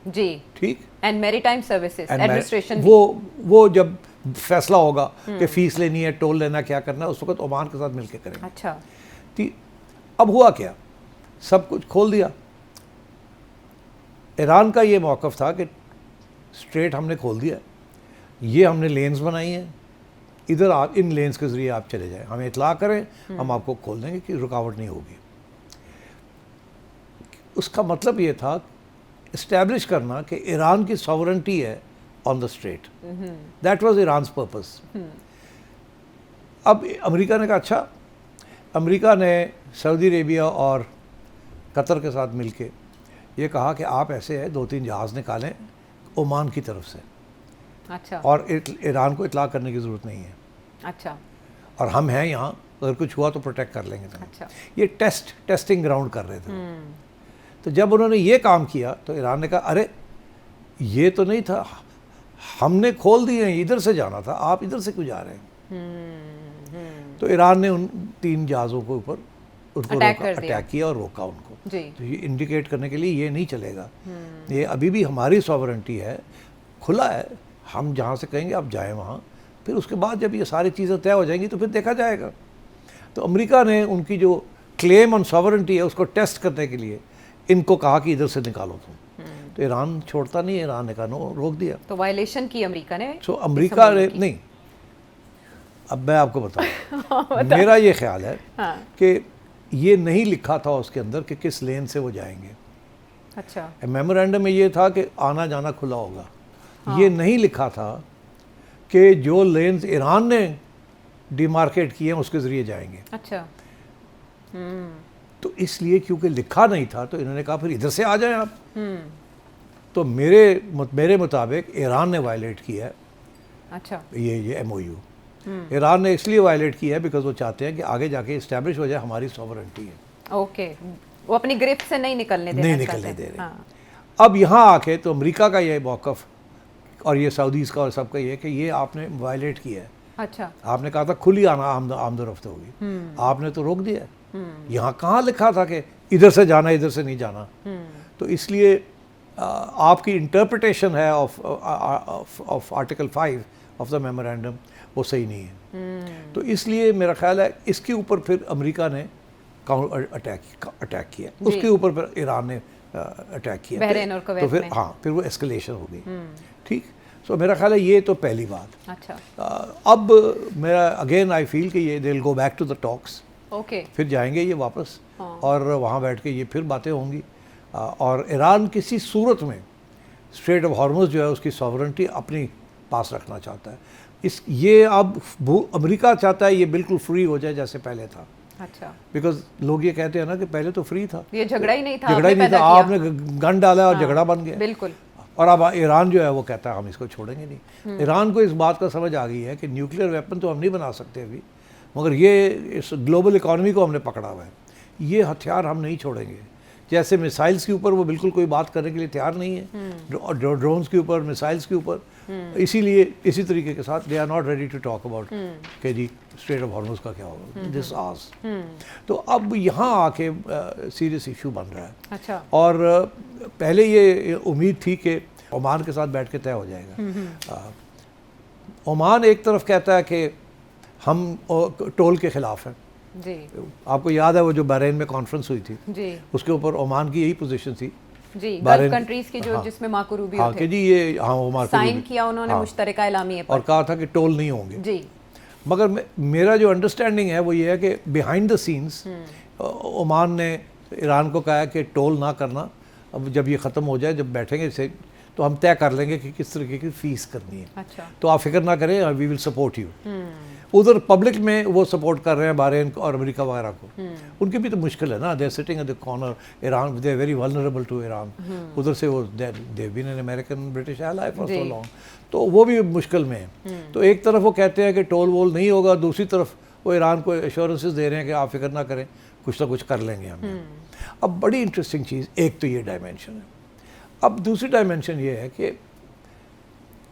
जी, ठीक, एंड मैरीटाइम सर्विसेज एडमिनिस्ट्रेशन। वो जब फैसला होगा कि फीस लेनी है, टोल लेना, क्या करना है, उस वक्त ओमान के साथ मिलके करेंगे। अच्छा, अब हुआ क्या, सब कुछ खोल दिया। ईरान का ये मौक़िफ़ था कि स्ट्रेट हमने खोल दिया, ये हमने लेन्स बनाई हैं, इधर आप इन लेन्स के ज़रिए आप चले जाएं, हमें इतला करें, हम आपको खोल देंगे कि रुकावट नहीं होगी। उसका मतलब ये था इस्टेब्लिश करना कि ईरान की सॉवरेंटी है on the straight, that was Iran's purpose. अब अमेरिका ने कहा अच्छा, अमेरिका ने सऊदी अरेबिया और कतर के साथ मिलके ये कहा कि आप ऐसे है 2-3 जहाज़ निकालें ओमान की तरफ से। अच्छा। और ईरान को इतला करने की ज़रूरत नहीं है। अच्छा। और हम हैं यहाँ, अगर कुछ हुआ तो प्रोटेक्ट कर लेंगे तुम्हें। अच्छा। ये टेस्टिंग ग्राउंड कर रहे थे। तो जब उन्होंने ये काम किया तो ईरान ने कहा अरे ये तो नहीं था, हमने खोल दिए हैं, इधर से जाना था, आप इधर से क्यों जा रहे हैं? तो ईरान ने उन 3 जहाज़ों के ऊपर उनको अटैक किया और रोका उनको। तो ये इंडिकेट करने के लिए ये नहीं चलेगा, ये अभी भी हमारी सॉवरेंटी है, खुला है, हम जहाँ से कहेंगे आप जाएं वहाँ, फिर उसके बाद जब ये सारी चीज़ें तय हो जाएंगी तो फिर देखा जाएगा। तो अमेरिका ने उनकी जो क्लेम ऑन सॉवरेंटी है उसको टेस्ट करने के लिए इनको कहा कि इधर से निकालो तुम। तो ईरान छोड़ता नहीं, ईरान ने कहा नो, रोक दिया। तो वायलेशन की अमेरिका ने। तो अमेरिका ने नहीं, अब मैं आपको बताऊँ मेरा ये ख्याल है कि ये नहीं लिखा था उसके अंदर कि किस लेन से वो जाएंगे। अच्छा। मेमोरेंडम में ये था कि आना जाना खुला होगा। हाँ। ये नहीं लिखा था कि जो लेन्स ईरान ने डिमार्केट किए हैं उसके ज़रिए जाएंगे। अच्छा। तो इसलिए क्योंकि लिखा नहीं था तो इन्होंने कहा फिर इधर से आ जाएं आप। तो मेरे मुताबिक ईरान ने वायलेट किया है। अच्छा। ये MOU ईरान ने इसलिए वायलेट किया है बिकॉज वो चाहते हैं कि आगे जाके इस्टेब्लिश हो जाए हमारी सॉवरेंटी है। ओके, वो अपनी गिरफ्त से नहीं निकलने दे रहे। हाँ। अब यहाँ आके तो अमेरिका का ये मौक़िफ़ और ये सऊदीज़ का और सबका ये कि ये आपने वायलेट किया है। अच्छा। आपने कहा था खुली आमद रफ्त होगी, आपने तो रोक दिया है। यहाँ कहाँ लिखा था कि इधर से जाना इधर से नहीं जाना। तो इसलिए आपकी इंटरप्रिटेशन है of article 5 of the memorandum वो सही नहीं है। तो इसलिए मेरा ख्याल है इसके ऊपर फिर अमेरिका ने अटैक किया, उसके ऊपर फिर ईरान ने अटैक किया, बहरीन और कुवैत तो फिर में। हाँ फिर वो एस्केलेशन हो गई। ठीक, सो मेरा ख्याल है ये तो पहली बात। अच्छा, अब मेरा अगेन आई फील कि ये they will go back to the talks, okay, फिर जाएंगे ये वापस और वहाँ बैठ के ये फिर बातें होंगी। और ईरान किसी सूरत में स्ट्रेट ऑफ हॉर्मुज़ जो है उसकी सॉवरेंटी अपनी पास रखना चाहता है। ये अब अमेरिका चाहता है ये बिल्कुल फ्री हो जाए जैसे पहले था। अच्छा, बिकॉज लोग ये कहते हैं ना कि पहले तो फ्री था, ये झगड़ा ही नहीं था, झगड़ा ही नहीं था, आपने गन डाला और झगड़ा बन गया। बिल्कुल। और अब ईरान जो है वो कहता है हम इसको छोड़ेंगे नहीं। ईरान को इस बात का समझ आ गई है कि न्यूक्लियर वेपन तो हम नहीं बना सकते अभी, मगर ये इस ग्लोबल इकॉनमी को हमने पकड़ा हुआ है, ये हथियार हम नहीं छोड़ेंगे। जैसे मिसाइल्स के ऊपर वो बिल्कुल कोई बात करने के लिए तैयार नहीं है, ड्रोन्स के ऊपर, मिसाइल्स के ऊपर, इसीलिए इसी तरीके के साथ they are not ready to talk about कि जी स्ट्रेट ऑफ हॉर्मुज़ का क्या होगा दिस आस। तो अब यहाँ आके सीरियस इशू बन रहा है। अच्छा, और पहले ये उम्मीद थी कि ओमान के साथ बैठ के तय हो जाएगा। ओमान एक तरफ कहता है कि हम टोल के खिलाफ हैं जी आपको याद है वो जो बहरीन में कॉन्फ्रेंस हुई थी जी उसके ऊपर ओमान की यही पोजीशन थी जी, बहरीन- गल्फ कंट्रीज की जो हाँ। जिसमें मार्को रूबियो हाँ थे, कि जी ये हाँ वो मार्को साइन रूबियो- किया उन्होंने हाँ, मुश्तरका एलामिये और पर। कहा था कि टोल नहीं होंगे। जी मगर मेरा जो अंडरस्टैंडिंग है वो ये है कि बिहाइंड द सीन्स ओमान ने ईरान को कहा है कि टोल ना करना, अब जब ये ख़त्म हो जाए, जब बैठेंगे इसे तो हम तय कर लेंगे कि किस तरीके की फ़ीस करनी है, अच्छा, तो आप फिक्र ना करें, वी विल सपोर्ट यू। उधर पब्लिक में वो सपोर्ट कर रहे हैं बहरीन और अमेरिका वगैरह को, उनकी भी तो मुश्किल है ना, they sitting at the corner, Iran they very vulnerable to Iran, उधर से वो they been an American British ally for so long, तो वो भी मुश्किल में है। तो एक तरफ वो कहते हैं कि टोल वोल नहीं होगा, दूसरी तरफ वो ईरान को एश्योरेंसेस दे रहे हैं कि आप फिक्र ना करें, कुछ ना कुछ कर लेंगे हम। अब बड़ी इंटरेस्टिंग चीज़ एक तो ये डायमेंशन है। अब दूसरी डायमेंशन ये है कि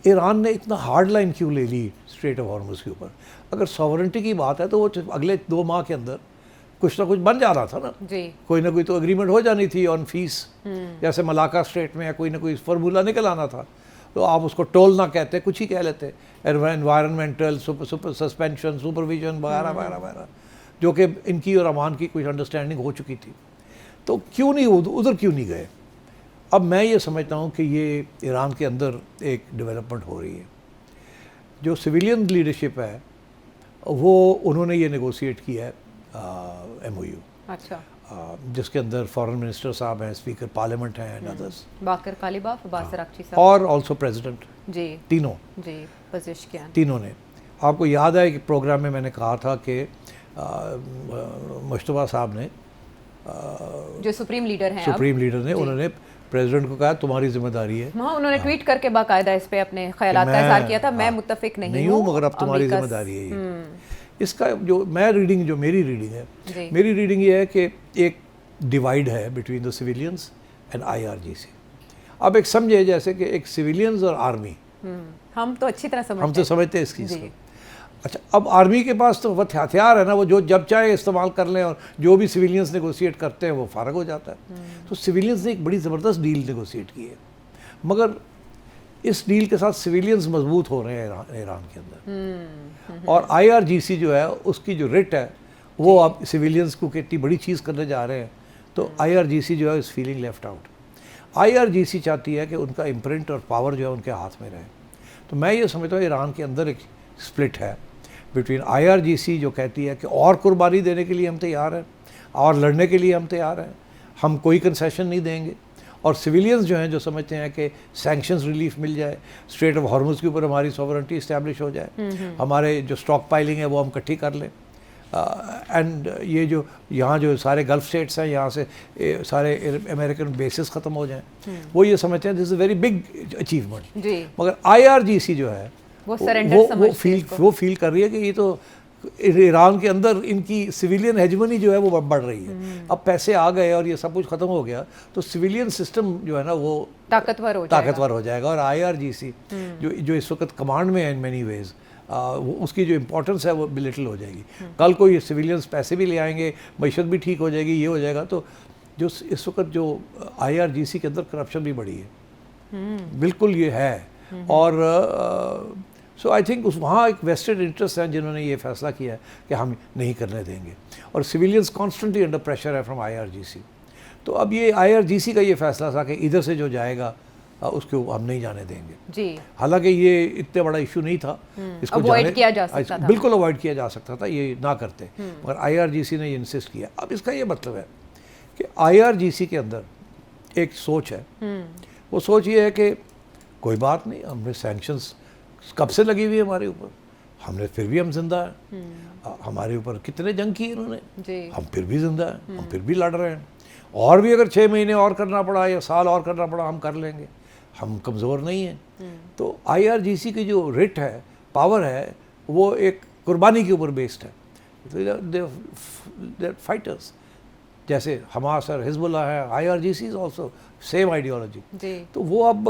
ईरान ने इतना हार्ड लाइन क्यों ले ली स्ट्रेट ऑफ हॉर्मुज़ के ऊपर। अगर सॉवरेंटी की बात है तो वो अगले 2 माह के अंदर कुछ ना कुछ बन जा रहा था ना, जी कोई ना कोई तो एग्रीमेंट हो जानी थी ऑन फीस, जैसे मलाका स्ट्रेट में या कोई ना कोई फार्मूला निकल आना था, तो आप उसको टोल ना कहते, कुछ ही कह लेते, एनवायरमेंटल सस्पेंशन, सुपरविजन वगैरह वगैरह वगैरह, जो कि इनकी और अमान की कुछ अंडरस्टैंडिंग हो चुकी थी। तो क्यों नहीं उधर क्यों नहीं गए। अब मैं ये समझता हूँ कि ये ईरान के अंदर एक डेवलपमेंट हो रही है। जो सिविलियन लीडरशिप है वो उन्होंने ये नेगोशिएट किया है MOU, अच्छा, जिसके अंदर फॉरेन मिनिस्टर साहब हैं, स्पीकर पार्लियामेंट हैं एंड अदर्स, बाकर कालिबाफ, बासर अक्ची साहब, और ऑल्सो प्रेसिडेंट, जी तीनों जी पजिशकियान, तीनों ने। आपको याद है कि प्रोग्राम में मैंने कहा था कि मुश्तबा साहब ने जो सुप्रीम लीडर हैं अब, सुप्रीम लीडर ने, उन्होंने प्रेसिडेंट को कहा तुम्हारी जिम्मेदारी है। हाँ, उन्होंने ट्वीट करके बाकायदा इस पे अपने ख्यालात का इजहार किया था, मैं मुत्तफिक नहीं हूँ, मगर अब तुम्हारी अमेरिका जिम्मेदारी है ये। इसका जो मेरी रीडिंग है, जी। मेरी रीडिंग ये है कि एक डिवाइड है between the civilians and IRGC। अब एक समझे जैसे कि एक सिविलियंस और आर्मी, हम तो अच्छी तरह समझते हम तो हैं। समझते हैं इस चीज़ जी। को। अच्छा, अब आर्मी के पास तो वो हथियार है ना, वो जो जब चाहे इस्तेमाल कर लें, और जो भी सिविलियंस नेगोशिएट करते हैं वो फारग हो जाता है। तो सिविलियंस ने एक बड़ी ज़बरदस्त डील नेगोशिएट की है, मगर इस डील के साथ सिविलियंस मजबूत हो रहे हैं ईरान के अंदर, और IRGC जो है उसकी जो रेट है वो अब सिविलियंस को कितनी बड़ी चीज़ करने जा रहे हैं, तो IRGC जो है इस फीलिंग लेफ्ट आउट। IRGC चाहती है कि उनका इम्प्रिंट और पावर जो है उनके हाथ में रहे। तो मैं ये समझता हूँ ईरान के अंदर एक स्प्लिट है बिटवीन IRGC जो कहती है कि और कुर्बानी देने के लिए हम तैयार हैं, और लड़ने के लिए हम तैयार हैं, हम कोई कंसेशन नहीं देंगे, और सिविलियंस जो हैं जो समझते हैं कि सैंक्शंस रिलीफ मिल जाए, स्ट्रेट ऑफ हॉर्मुज़ के ऊपर हमारी सॉवरेंटी इस्टेब्लिश हो जाए, हमारे जो स्टॉक पाइलिंग है वो हम इकट्ठी कर लें, एंड ये जो यहाँ जो सारे गल्फ स्टेट्स हैं यहाँ से सारे अमेरिकन बेसिस ख़त्म हो जाएं, वो ये समझते हैं this is a very big achievement. जी, मगर IRGC जो है वो सरेंडर समझते हैं इसको। वो फील कर रही है कि ये तो ईरान के अंदर इनकी सिविलियन हेजमनी जो है वो बढ़ रही है। अब पैसे आ गए और ये सब कुछ ख़त्म हो गया तो सिविलियन सिस्टम जो है ना वो ताकतवर हो जाएगा, और IRGC जो इस वक्त कमांड में है इन मैनी वेज, उसकी जो इम्पोर्टेंस है वो बिलिटल हो जाएगी। कल को ये सिविलियंस पैसे भी ले आएंगे, मईशत भी ठीक हो जाएगी, ये हो जाएगा। तो जो इस वक्त जो IRGC के अंदर करप्शन भी बढ़ी है, बिल्कुल ये है। और सो आई थिंक वहाँ एक वेस्टेड इंटरेस्ट है जिन्होंने ये फैसला किया है कि हम नहीं करने देंगे, और सिविलियंस कॉन्स्टेंटली अंडर प्रेशर है फ्रॉम IRGC। तो अब ये IRGC का ये फैसला था कि इधर से जो जाएगा उसको हम नहीं जाने देंगे जी। हालांकि ये इतने बड़ा इशू नहीं था, इसको अवॉइड किया जा सकता था, बिल्कुल अवॉइड किया जा सकता था, ये ना करते, मगर IRGC ने ये इंसिस्ट किया। अब इसका ये मतलब है कि IRGC के अंदर एक सोच है, वो सोच ये है कि कोई बात नहीं, हमने सैंक्शंस कब से लगी हुई है हमारे ऊपर, हमने फिर भी हम जिंदा हैं, हमारे ऊपर कितने जंग किए इन्होंने, हम फिर भी जिंदा हैं, हम फिर भी लड़ रहे हैं, और भी अगर 6 महीने और करना पड़ा या साल और करना पड़ा हम कर लेंगे, हम कमज़ोर नहीं हैं। तो IRGC की जो रिट है, पावर है, वो एक कुर्बानी के ऊपर बेस्ड है। दे फाइटर्स, जैसे हमास और हिजबुल्लाह है, IRGC is also same ideology. तो वो अब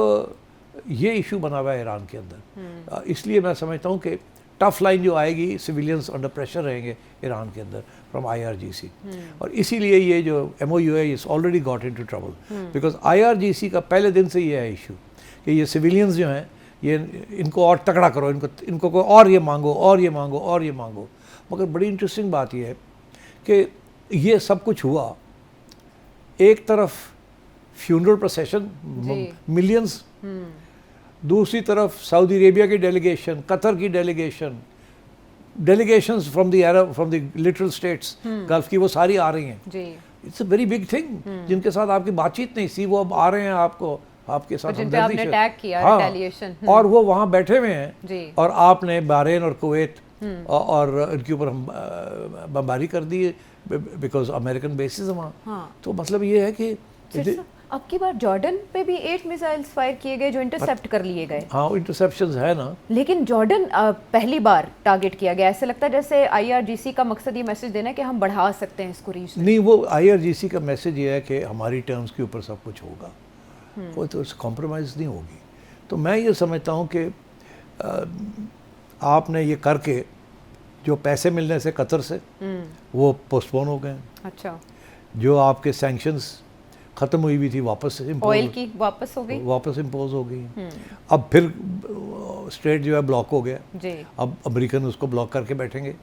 ये इशू बना हुआ है ईरान के अंदर। इसलिए मैं समझता हूँ कि टफ लाइन जो आएगी, सिविलियंस अंडर प्रेशर रहेंगे ईरान के अंदर फ्रॉम IRGC, और इसीलिए ये जो MOU है it's already got into trouble, because IRGC का पहले दिन से ये है इशू कि ये सिविलियंस जो हैं, ये इनको और तगड़ा करो, इनको कोई और ये मांगो और ये मांगो और ये मांगो। मगर बड़ी इंटरेस्टिंग बात ये है कि ये सब कुछ हुआ, एक तरफ फ्यूनरल प्रोसेशन मिलियंस, दूसरी तरफ सऊदी अरेबिया की डेलीगेशन, कतर की delegations from the Arab, from the literal states gulf की, वो सारी आ रही हैं। It's a very big thing, जिनके साथ आपकी बातचीत नहीं थी, वो अब आ रहे हैं आपके साथ हमदर्दी से। हाँ, और वो वहाँ बैठे हुए हैं, और आपने बहरीन और कुवैत और इनके ऊपर हम बमबारी कर दी बिकॉज अमेरिकन बेसिस है वहाँ। तो मतलब ये है कि अब की बार जॉर्डन पे भी 8 मिसाइल्स फायर किए गए जो इंटरसेप्ट कर लिए गए। हाँ, इंटरसेप्शंस है ना, लेकिन जॉर्डन पहली बार टारगेट किया गया। ऐसे लगता है जैसे IRGC का मकसद ये मैसेज देना है कि हम बढ़ा सकते हैं इसको रीच। नहीं, वो IRGC का मैसेज ये है कि हमारी टर्म्स के ऊपर सब कुछ होगा, कोई तो कॉम्प्रोमाइज़ नहीं होगी। तो मैं ये समझता हूँ कि आपने ये करके जो पैसे मिलने से कतर से वो पोस्टपोन हो गए। अच्छा, जो आपके सैंक्शंस ख़त्म हुई हुई थी वापस ऑयल की वापस हो गई, वापस इम्पोज हो गई। अब फिर स्ट्रेट जो है ब्लॉक हो गया जी। अब अमेरिकन उसको ब्लॉक करके बैठेंगे।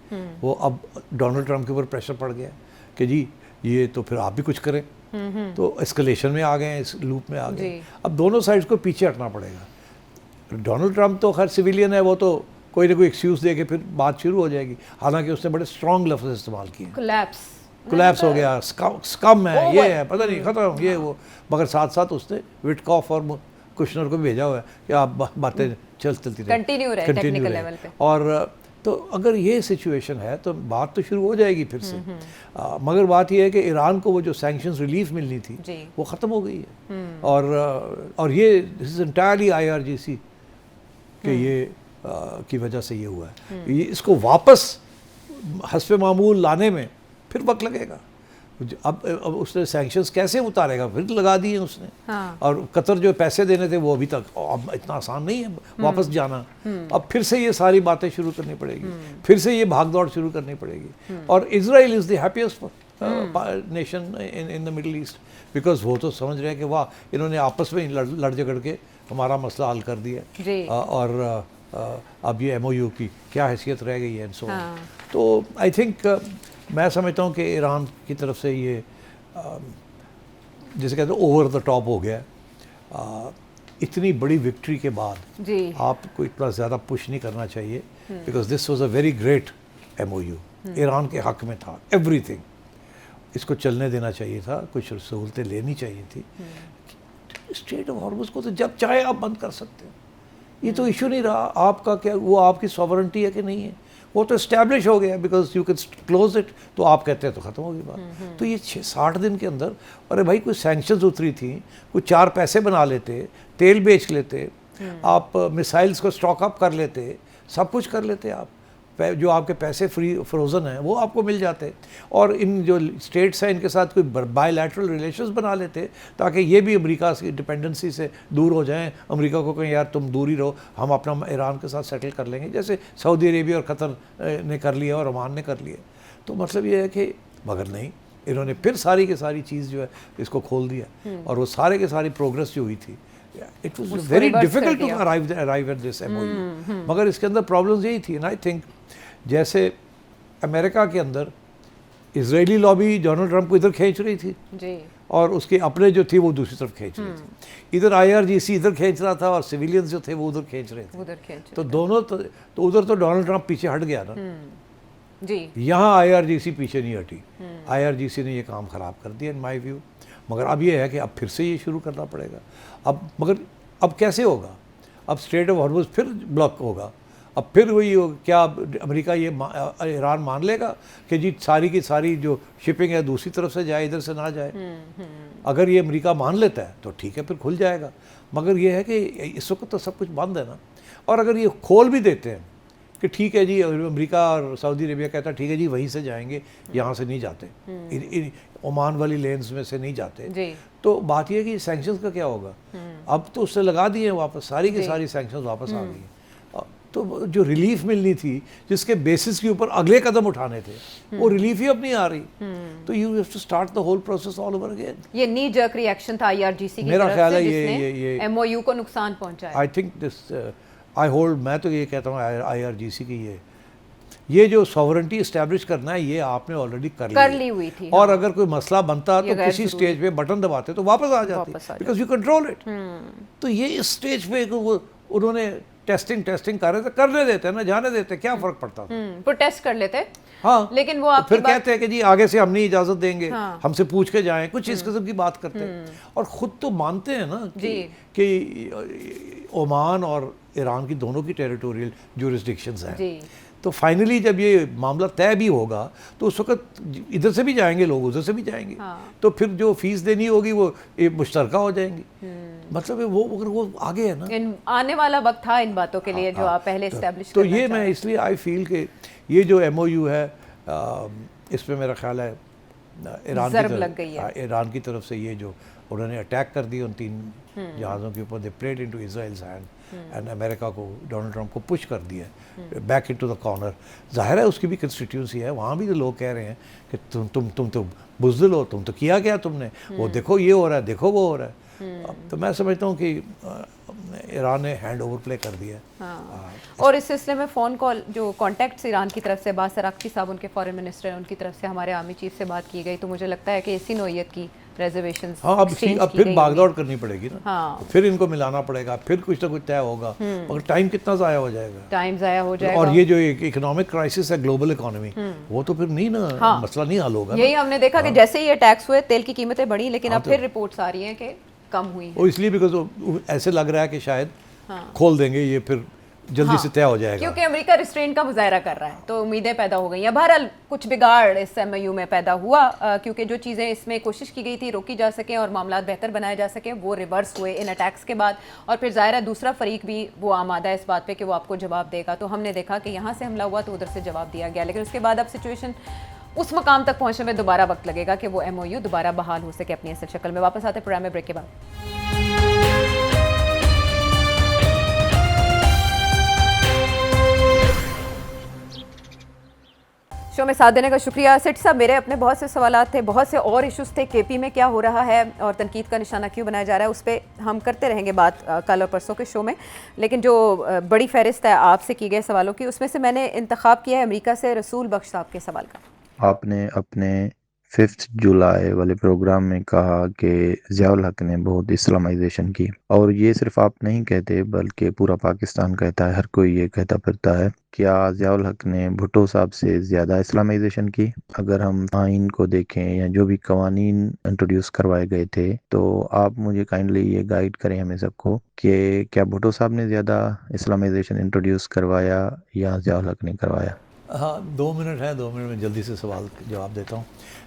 वो अब डोनाल्ड ट्रंप के ऊपर प्रेशर पड़ गया कि जी ये तो फिर आप भी कुछ करें, तो एस्केलेशन में आ गए हैं, इस लूप में आ गए। अब दोनों साइड्स को पीछे हटना पड़ेगा। डोनाल्ड ट्रंप तो खैर सिविलियन है, वो तो कोई ना कोई एक्सक्यूज़ दे के फिर बात शुरू हो जाएगी, हालांकि उसने बड़े स्ट्रॉन्ग लफ्ज़ इस्तेमाल किए। कोलैप्स हो गया, स्कम है, ये है, पता नहीं खत्म, ये वो। मगर साथ साथ उसने विटकॉफ और कुशनर को भी भेजा हुआ है कि आप बातें चलती रहे, कंटिन्यू रहे टेक्निकल लेवल पे। और तो अगर ये सिचुएशन है तो बात तो शुरू हो जाएगी फिर से। मगर बात ये है कि ईरान को वो जो सैंक्शंस रिलीफ मिलनी थी वो ख़त्म हो गई है। और ये दिस इज एंटायरली IRGC के ये की वजह से ये हुआ है। ये इसको वापस हस्बे मामूल लाने में फिर वक्त लगेगा। अब उसने सैंक्शंस कैसे उतारेगा, फिर लगा दिए उसने। और कतर जो पैसे देने थे वो अभी तक, अब इतना आसान नहीं है वापस जाना। अब फिर से ये सारी बातें शुरू करनी पड़ेगी, फिर से ये भागदौड़ शुरू करनी पड़ेगी। और Israel is the happiest nation in the middle east, because वो तो समझ रहे हैं कि वाह इन्होंने आपस में लड़ झगड़ के हमारा मसला हल कर दिया, और अब ये MOU की क्या हैसियत रह गई है एंड सो ऑन। तो आई थिंक मैं समझता हूँ कि ईरान की तरफ से ये जैसे कहते हैं ओवर द टॉप हो गया। इतनी बड़ी विक्ट्री के बाद आपको इतना ज़्यादा पुश नहीं करना चाहिए, because this was a very great MOU, Iran के हक में था एवरीथिंग। इसको चलने देना चाहिए था, कुछ सहूलतें लेनी चाहिए थी। स्ट्रेट ऑफ हॉर्मुज़ को तो जब चाहे आप बंद कर सकते हो, ये तो इशू नहीं रहा। आपका क्या, वो आपकी सॉवरेंटी है कि नहीं है, वो तो इस्टेब्लिश हो गया, because you can close it. तो आप कहते हैं तो ख़त्म होगी बात। तो ये 60 दिन के अंदर, अरे भाई कोई सैंक्शंस उतरी थी, कुछ 4 पैसे बना लेते, तेल बेच लेते, आप मिसाइल्स को स्टॉक अप कर लेते, सब कुछ कर लेते आप, जो आपके पैसे फ्रोज़न हैं वो आपको मिल जाते, और इन जो स्टेट्स हैं इनके साथ कोई बायलैटरल रिलेशंस बना लेते ताकि ये भी अमेरिका की डिपेंडेंसी से दूर हो जाएं। अमेरिका को कहें यार तुम दूर ही रहो, हम अपना ईरान के साथ सेटल कर लेंगे, जैसे सऊदी अरेबिया और कतर ने कर लिया और ओमान ने कर लिया। तो मतलब ये है कि मगर नहीं, इन्होंने फिर सारी की सारी चीज़ जो है इसको खोल दिया, और वो सारे के सारी प्रोग्रेस जो हुई थी, it was very difficult to arrive at this MOU। मगर इसके अंदर प्रॉब्लम्स यही थी, एंड आई थिंक जैसे अमेरिका के अंदर इजरायली लॉबी डोनाल्ड ट्रंप को इधर खींच रही थी जी, और उसके अपने जो थे वो दूसरी तरफ खींच रहे थे। इधर IRGC इधर खींच रहा था और सिविलियंस जो थे वो उधर खींच रहे थे। उधर खींच तो दोनों तो उधर तो डोनाल्ड ट्रंप पीछे हट गया ना, जी, यहाँ IRGC पीछे नहीं हटी। IRGC ने ये काम ख़राब कर दिया इन माई व्यू। मगर अब ये है कि अब फिर से ये शुरू करना पड़ेगा। मगर अब कैसे होगा? अब स्ट्रेट ऑफ हॉर्मुज़ फिर ब्लॉक होगा, अब फिर वही क्या अमेरिका ये ईरान मान लेगा कि जी सारी की सारी जो शिपिंग है दूसरी तरफ से जाए, इधर से ना जाए? अगर ये अमेरिका मान लेता है तो ठीक है, फिर खुल जाएगा। मगर ये है कि इस वक्त तो सब कुछ बंद है ना, और अगर ये खोल भी देते हैं कि ठीक है जी, अमेरिका और सऊदी अरेबिया कहता है ठीक है जी वहीं से जाएंगे, यहाँ से नहीं जाते, ओमान वाली लेन्स में से नहीं जाते जी, तो बात यह है कि सैंक्शंस का क्या होगा? अब तो उससे लगा दिए वापस, सारी की सारी सैंक्शंस वापस आ गई। तो जो रिलीफ मिलनी थी, जिसके बेसिस के ऊपर अगले कदम उठाने थे, वो रिलीफ ही अब नहीं आ रही। तो you have to start the whole process all over again. ये नी जर्क रिएक्शन था IRGC की मेरा तरफ ख्याल से, है जिसने ये MOU को नुकसान पहुंचाया। I think this I hold, मैं तो ये कहता हूँ IRGC की ये जो सॉवरेंटी इस्टेब्लिश करना है, ये आपने ऑलरेडी कर ली हुई थी। और अगर कोई मसला बनता तो किसी स्टेज पे बटन दबाते तो वापस आ जाती, बिकॉज यू कंट्रोल इट। तो ये इस स्टेज पे वो उन्होंने टेस्टिंग कर रहे थे, करने देते ना, जाने देते, क्या फर्क पड़ता था? प्रोटेस्ट कर लेते, हाँ, लेकिन वो आपकी फिर कहते हैं कि जी आगे से हम नहीं इजाजत देंगे, हाँ, हमसे पूछ के जाएं, कुछ इस किस्म की बात करते हैं। और खुद तो मानते हैं ना कि ओमान और ईरान की दोनों की टेरिटोरियल ज्यूरिसडिक्शंस हैं। तो फाइनली जब ये मामला तय भी होगा तो उस वक्त इधर से भी जाएंगे लोग, उधर से भी जाएंगे। हाँ। तो फिर जो फीस देनी होगी वो मुश्तरका हो जाएंगी। मतलब वो अगर वो आगे है ना, आने वाला वक्त था इन बातों के लिए जो आप पहले एस्टेब्लिश तो ये मैं इसलिए आई फील कि ये जो MOU है इसमें मेरा ख्याल है ईरान की तरफ से ये जो उन्होंने अटैक कर दिया उन 3 जहाज़ों के ऊपर, they played into Israel's hand and America को, डोनाल्ड ट्रंप को पुश कर दिया बैक इनटू द कॉर्नर। जाहिर है उसकी भी कंस्टिट्यूंसी है, वहाँ भी तो लोग कह रहे हैं कि तुम तो बुज़दिल हो, तुम तो किया क्या तुमने, वो देखो ये हो रहा है, देखो वो हो रहा है। तो मैं समझता हूँ कि ईरान ने हैंड ओवर प्ले कर दिया। हाँ। और इस सिलसिले में फ़ोन कॉल जो कॉन्टैक्ट्स ईरान की तरफ से, अब्बास अराक्ची साहब उनके फॉरेन मिनिस्टर हैं, उनकी तरफ से हमारे आर्मी चीफ से बात की गई, तो मुझे लगता है कि इसी नोयत की रिजर्वेशंस अब फिर भागदौड़ करनी पड़ेगी ना। हाँ। फिर इनको मिलाना पड़ेगा, फिर कुछ ना कुछ तय होगा, मगर टाइम कितना ज़ाया हो जाएगा, और ये जो एक इकोनॉमिक क्राइसिस है, ग्लोबल इकोनॉमी, वो तो फिर नहीं ना, हाँ, मसला नहीं हल होगा। यही हमने देखा कि जैसे ये टैक्स हुए तेल की कीमतें बढ़ी, लेकिन अब फिर रिपोर्ट्स आ रही हैं कि कम हुई है। इसलिए बिकॉज ऐसे लग रहा है कि शायद खोल देंगे ये, फिर जल्दी से तय हो जाएगा, क्योंकि अमेरिका रिस्ट्रेंट का मुजाहरा कर रहा है, तो उम्मीदें पैदा हो गई हैं। बहरहाल कुछ बिगाड़ इस MOU में पैदा हुआ, क्योंकि जो चीज़ें इसमें कोशिश की गई थी रोकी जा सकें और मामला बेहतर बनाए जा सकें, वो रिवर्स हुए इन अटैक्स के बाद। और फिर ज़ाहिर है दूसरा फरीक भी वो आमादा है इस बात पे कि वो आपको जवाब देगा। तो हमने देखा कि यहाँ से हमला हुआ तो उधर से जवाब दिया गया, लेकिन उसके बाद अब सिचुएशन उस मकाम तक पहुँचने में दोबारा वक्त लगेगा कि वो MOU दोबारा बहाल हो सके अपनी असल शक्ल में। वापस आते प्रोग्राम में ब्रेक के बाद। शो में साथ देने का शुक्रिया। सेठ साहब, मेरे अपने बहुत से सवालात थे, बहुत से और इश्यूज थे, KP में क्या हो रहा है और तनकीद का निशाना क्यों बनाया जा रहा है, उस पर हम करते रहेंगे बात कल और परसों के शो में। लेकिन जो बड़ी फहरिस्त है आपसे की गए सवालों की, उसमें से मैंने इंतखाब किया है अमेरिका से रसूल बख्श साहब के सवाल का। आपने अपने 5 जुलाई वाले प्रोग्राम में कहा कि ज़ियाउल हक ने बहुत इस्लामाइजेशन की, और ये सिर्फ आप नहीं कहते बल्कि पूरा पाकिस्तान कहता है, हर कोई ये कहता फिरता है। क्या ज़ियाउल हक ने भुट्टो साहब से ज़्यादा इस्लामाइजेशन की? अगर हम आइन को देखें या जो भी कवानीन इंट्रोड्यूस करवाए गए थे, तो आप मुझे काइंडली ये गाइड करें हमें सबको कि क्या भुट्टो साहब ने ज़्यादा इस्लामाइजेशन इंट्रोड्यूस करवाया या ज़ियाउल हक ने करवाया? हाँ, 2 मिनट है, 2 मिनट में जल्दी से सवाल जवाब देता हूँ।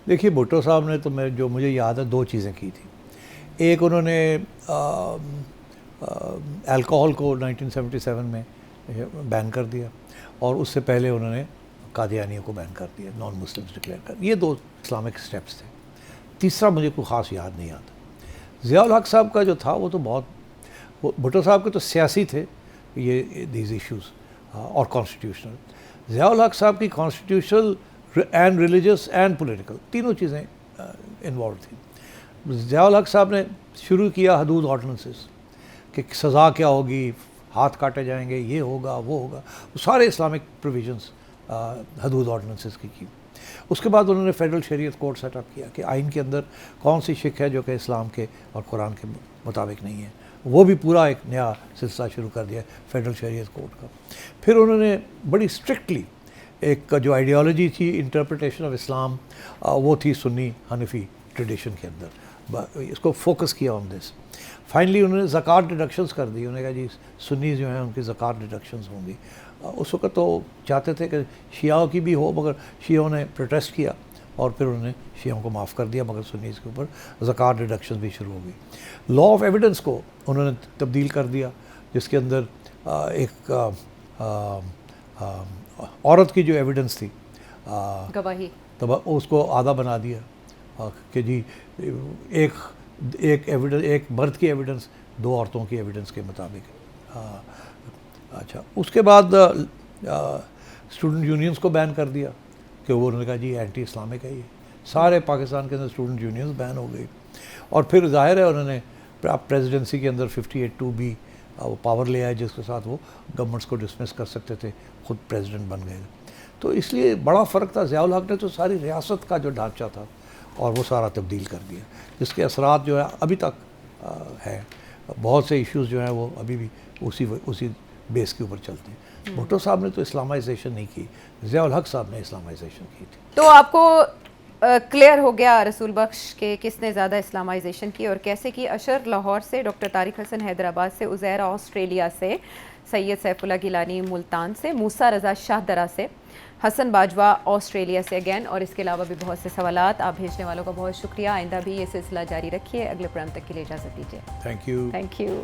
देखिए, भुट्टो साहब ने तो जो मुझे याद है 2 चीज़ें की थी। एक, उन्होंने अल्कोहल को 1977 में बैन कर दिया, और उससे पहले उन्होंने कादियानियों को बैन कर दिया, नॉन मुस्लिम्स डिक्लेयर कर। ये 2 इस्लामिक स्टेप्स थे। तीसरा मुझे कोई ख़ास याद नहीं आता। ज़ियाउल हक साहब का जो था वो तो बहुत, भुट्टो साहब के तो सियासी थे ये दीज इश्यूज़ और कॉन्स्टिट्यूशनल। ज़ियाउल हक साहब की constitutional and religious and political तीनों चीज़ें इन्वॉल्व थी। ज़ियाउल हक साहब ने शुरू किया हदूद ऑर्डिनेंसेस कि सज़ा क्या होगी, हाथ काटे जाएंगे, ये होगा वो होगा, वो सारे इस्लामिक प्रोविजंस हदूद ऑर्डिनेंसेस की। उसके बाद उन्होंने फेडरल शरीयत कोर्ट सेटअप किया कि आइन के अंदर कौन सी शिक है जो कि इस्लाम के और कुरान के मुताबिक नहीं है, वो भी पूरा एक नया सिलसिला शुरू कर दिया फेडरल शरीयत कोर्ट का। फिर उन्होंने बड़ी स्ट्रिक्टली एक जो आइडियोलॉजी थी इंटरप्रिटेशन ऑफ इस्लाम, वो थी सुन्नी हनफी ट्रेडिशन के अंदर, इसको फोकस किया ऑन दिस। फाइनली उन्होंने ज़कात डिडक्शंस कर दी। उन्होंने कहा जी सुन्नी जो हैं उनकी ज़कात डिडक्शंस होंगी। उस वक्त तो चाहते थे कि शियाओं की भी हो, मगर शियों ने प्रोटेस्ट किया और फिर उन्होंने शियों को माफ़ कर दिया, मगर सुन्नीज़ के ऊपर ज़कात डिडक्शंस भी शुरू हो गई। लॉ ऑफ एविडेंस को उन्होंने तब्दील कर दिया, जिसके अंदर एक औरत की जो एविडेंस थी गवाही, तब उसको आधा बना दिया कि जी एक एविडेंस, एक मर्द की एविडेंस 2 औरतों की एविडेंस के मुताबिक। अच्छा, उसके बाद स्टूडेंट यूनियंस को बैन कर दिया कि वो उन्होंने कहा जी एंटी इस्लामिक है ये, सारे पाकिस्तान के अंदर स्टूडेंट यूनियंस बैन हो गई। और फिर जाहिर है उन्होंने प्रेसिडेंसी के अंदर 58(2)B वो पावर ले आए, जिसके साथ वो गवर्नमेंट्स को डिसमिस कर सकते थे, खुद प्रेसिडेंट बन गए। तो इसलिए बड़ा फ़र्क था। ज़ियाउल हक ने तो सारी रियासत का जो ढांचा था और वो सारा तब्दील कर दिया, जिसके असरात जो है अभी तक है। बहुत से इश्यूज़ जो हैं वो अभी भी उसी बेस के ऊपर चलते हैं। भुट्टो साहब ने तो इस्लामाइजेशन नहीं की, ज़ियाउल हक साहब ने इस्लामाइजेशन की थी। तो आपको क्लियर हो गया रसूल बख्श के किसने ज़्यादा इस्लामाइजेशन की और कैसे की। अशर लाहौर से, डॉक्टर तारिक हसन हैदराबाद से, उज़ैर ऑस्ट्रेलिया से, सैयद सैफुल्लाह गिलानी मुल्तान से, मूसा रज़ा शाहदरा से, हसन बाजवा ऑस्ट्रेलिया से अगेन, और इसके अलावा भी बहुत से सवालात आप भेजने वालों का बहुत शुक्रिया। आइंदा भी ये सिलसिला जारी रखिए। अगले प्रोग्राम तक के लिए इजाज़त दीजिए। Thank you. Thank you.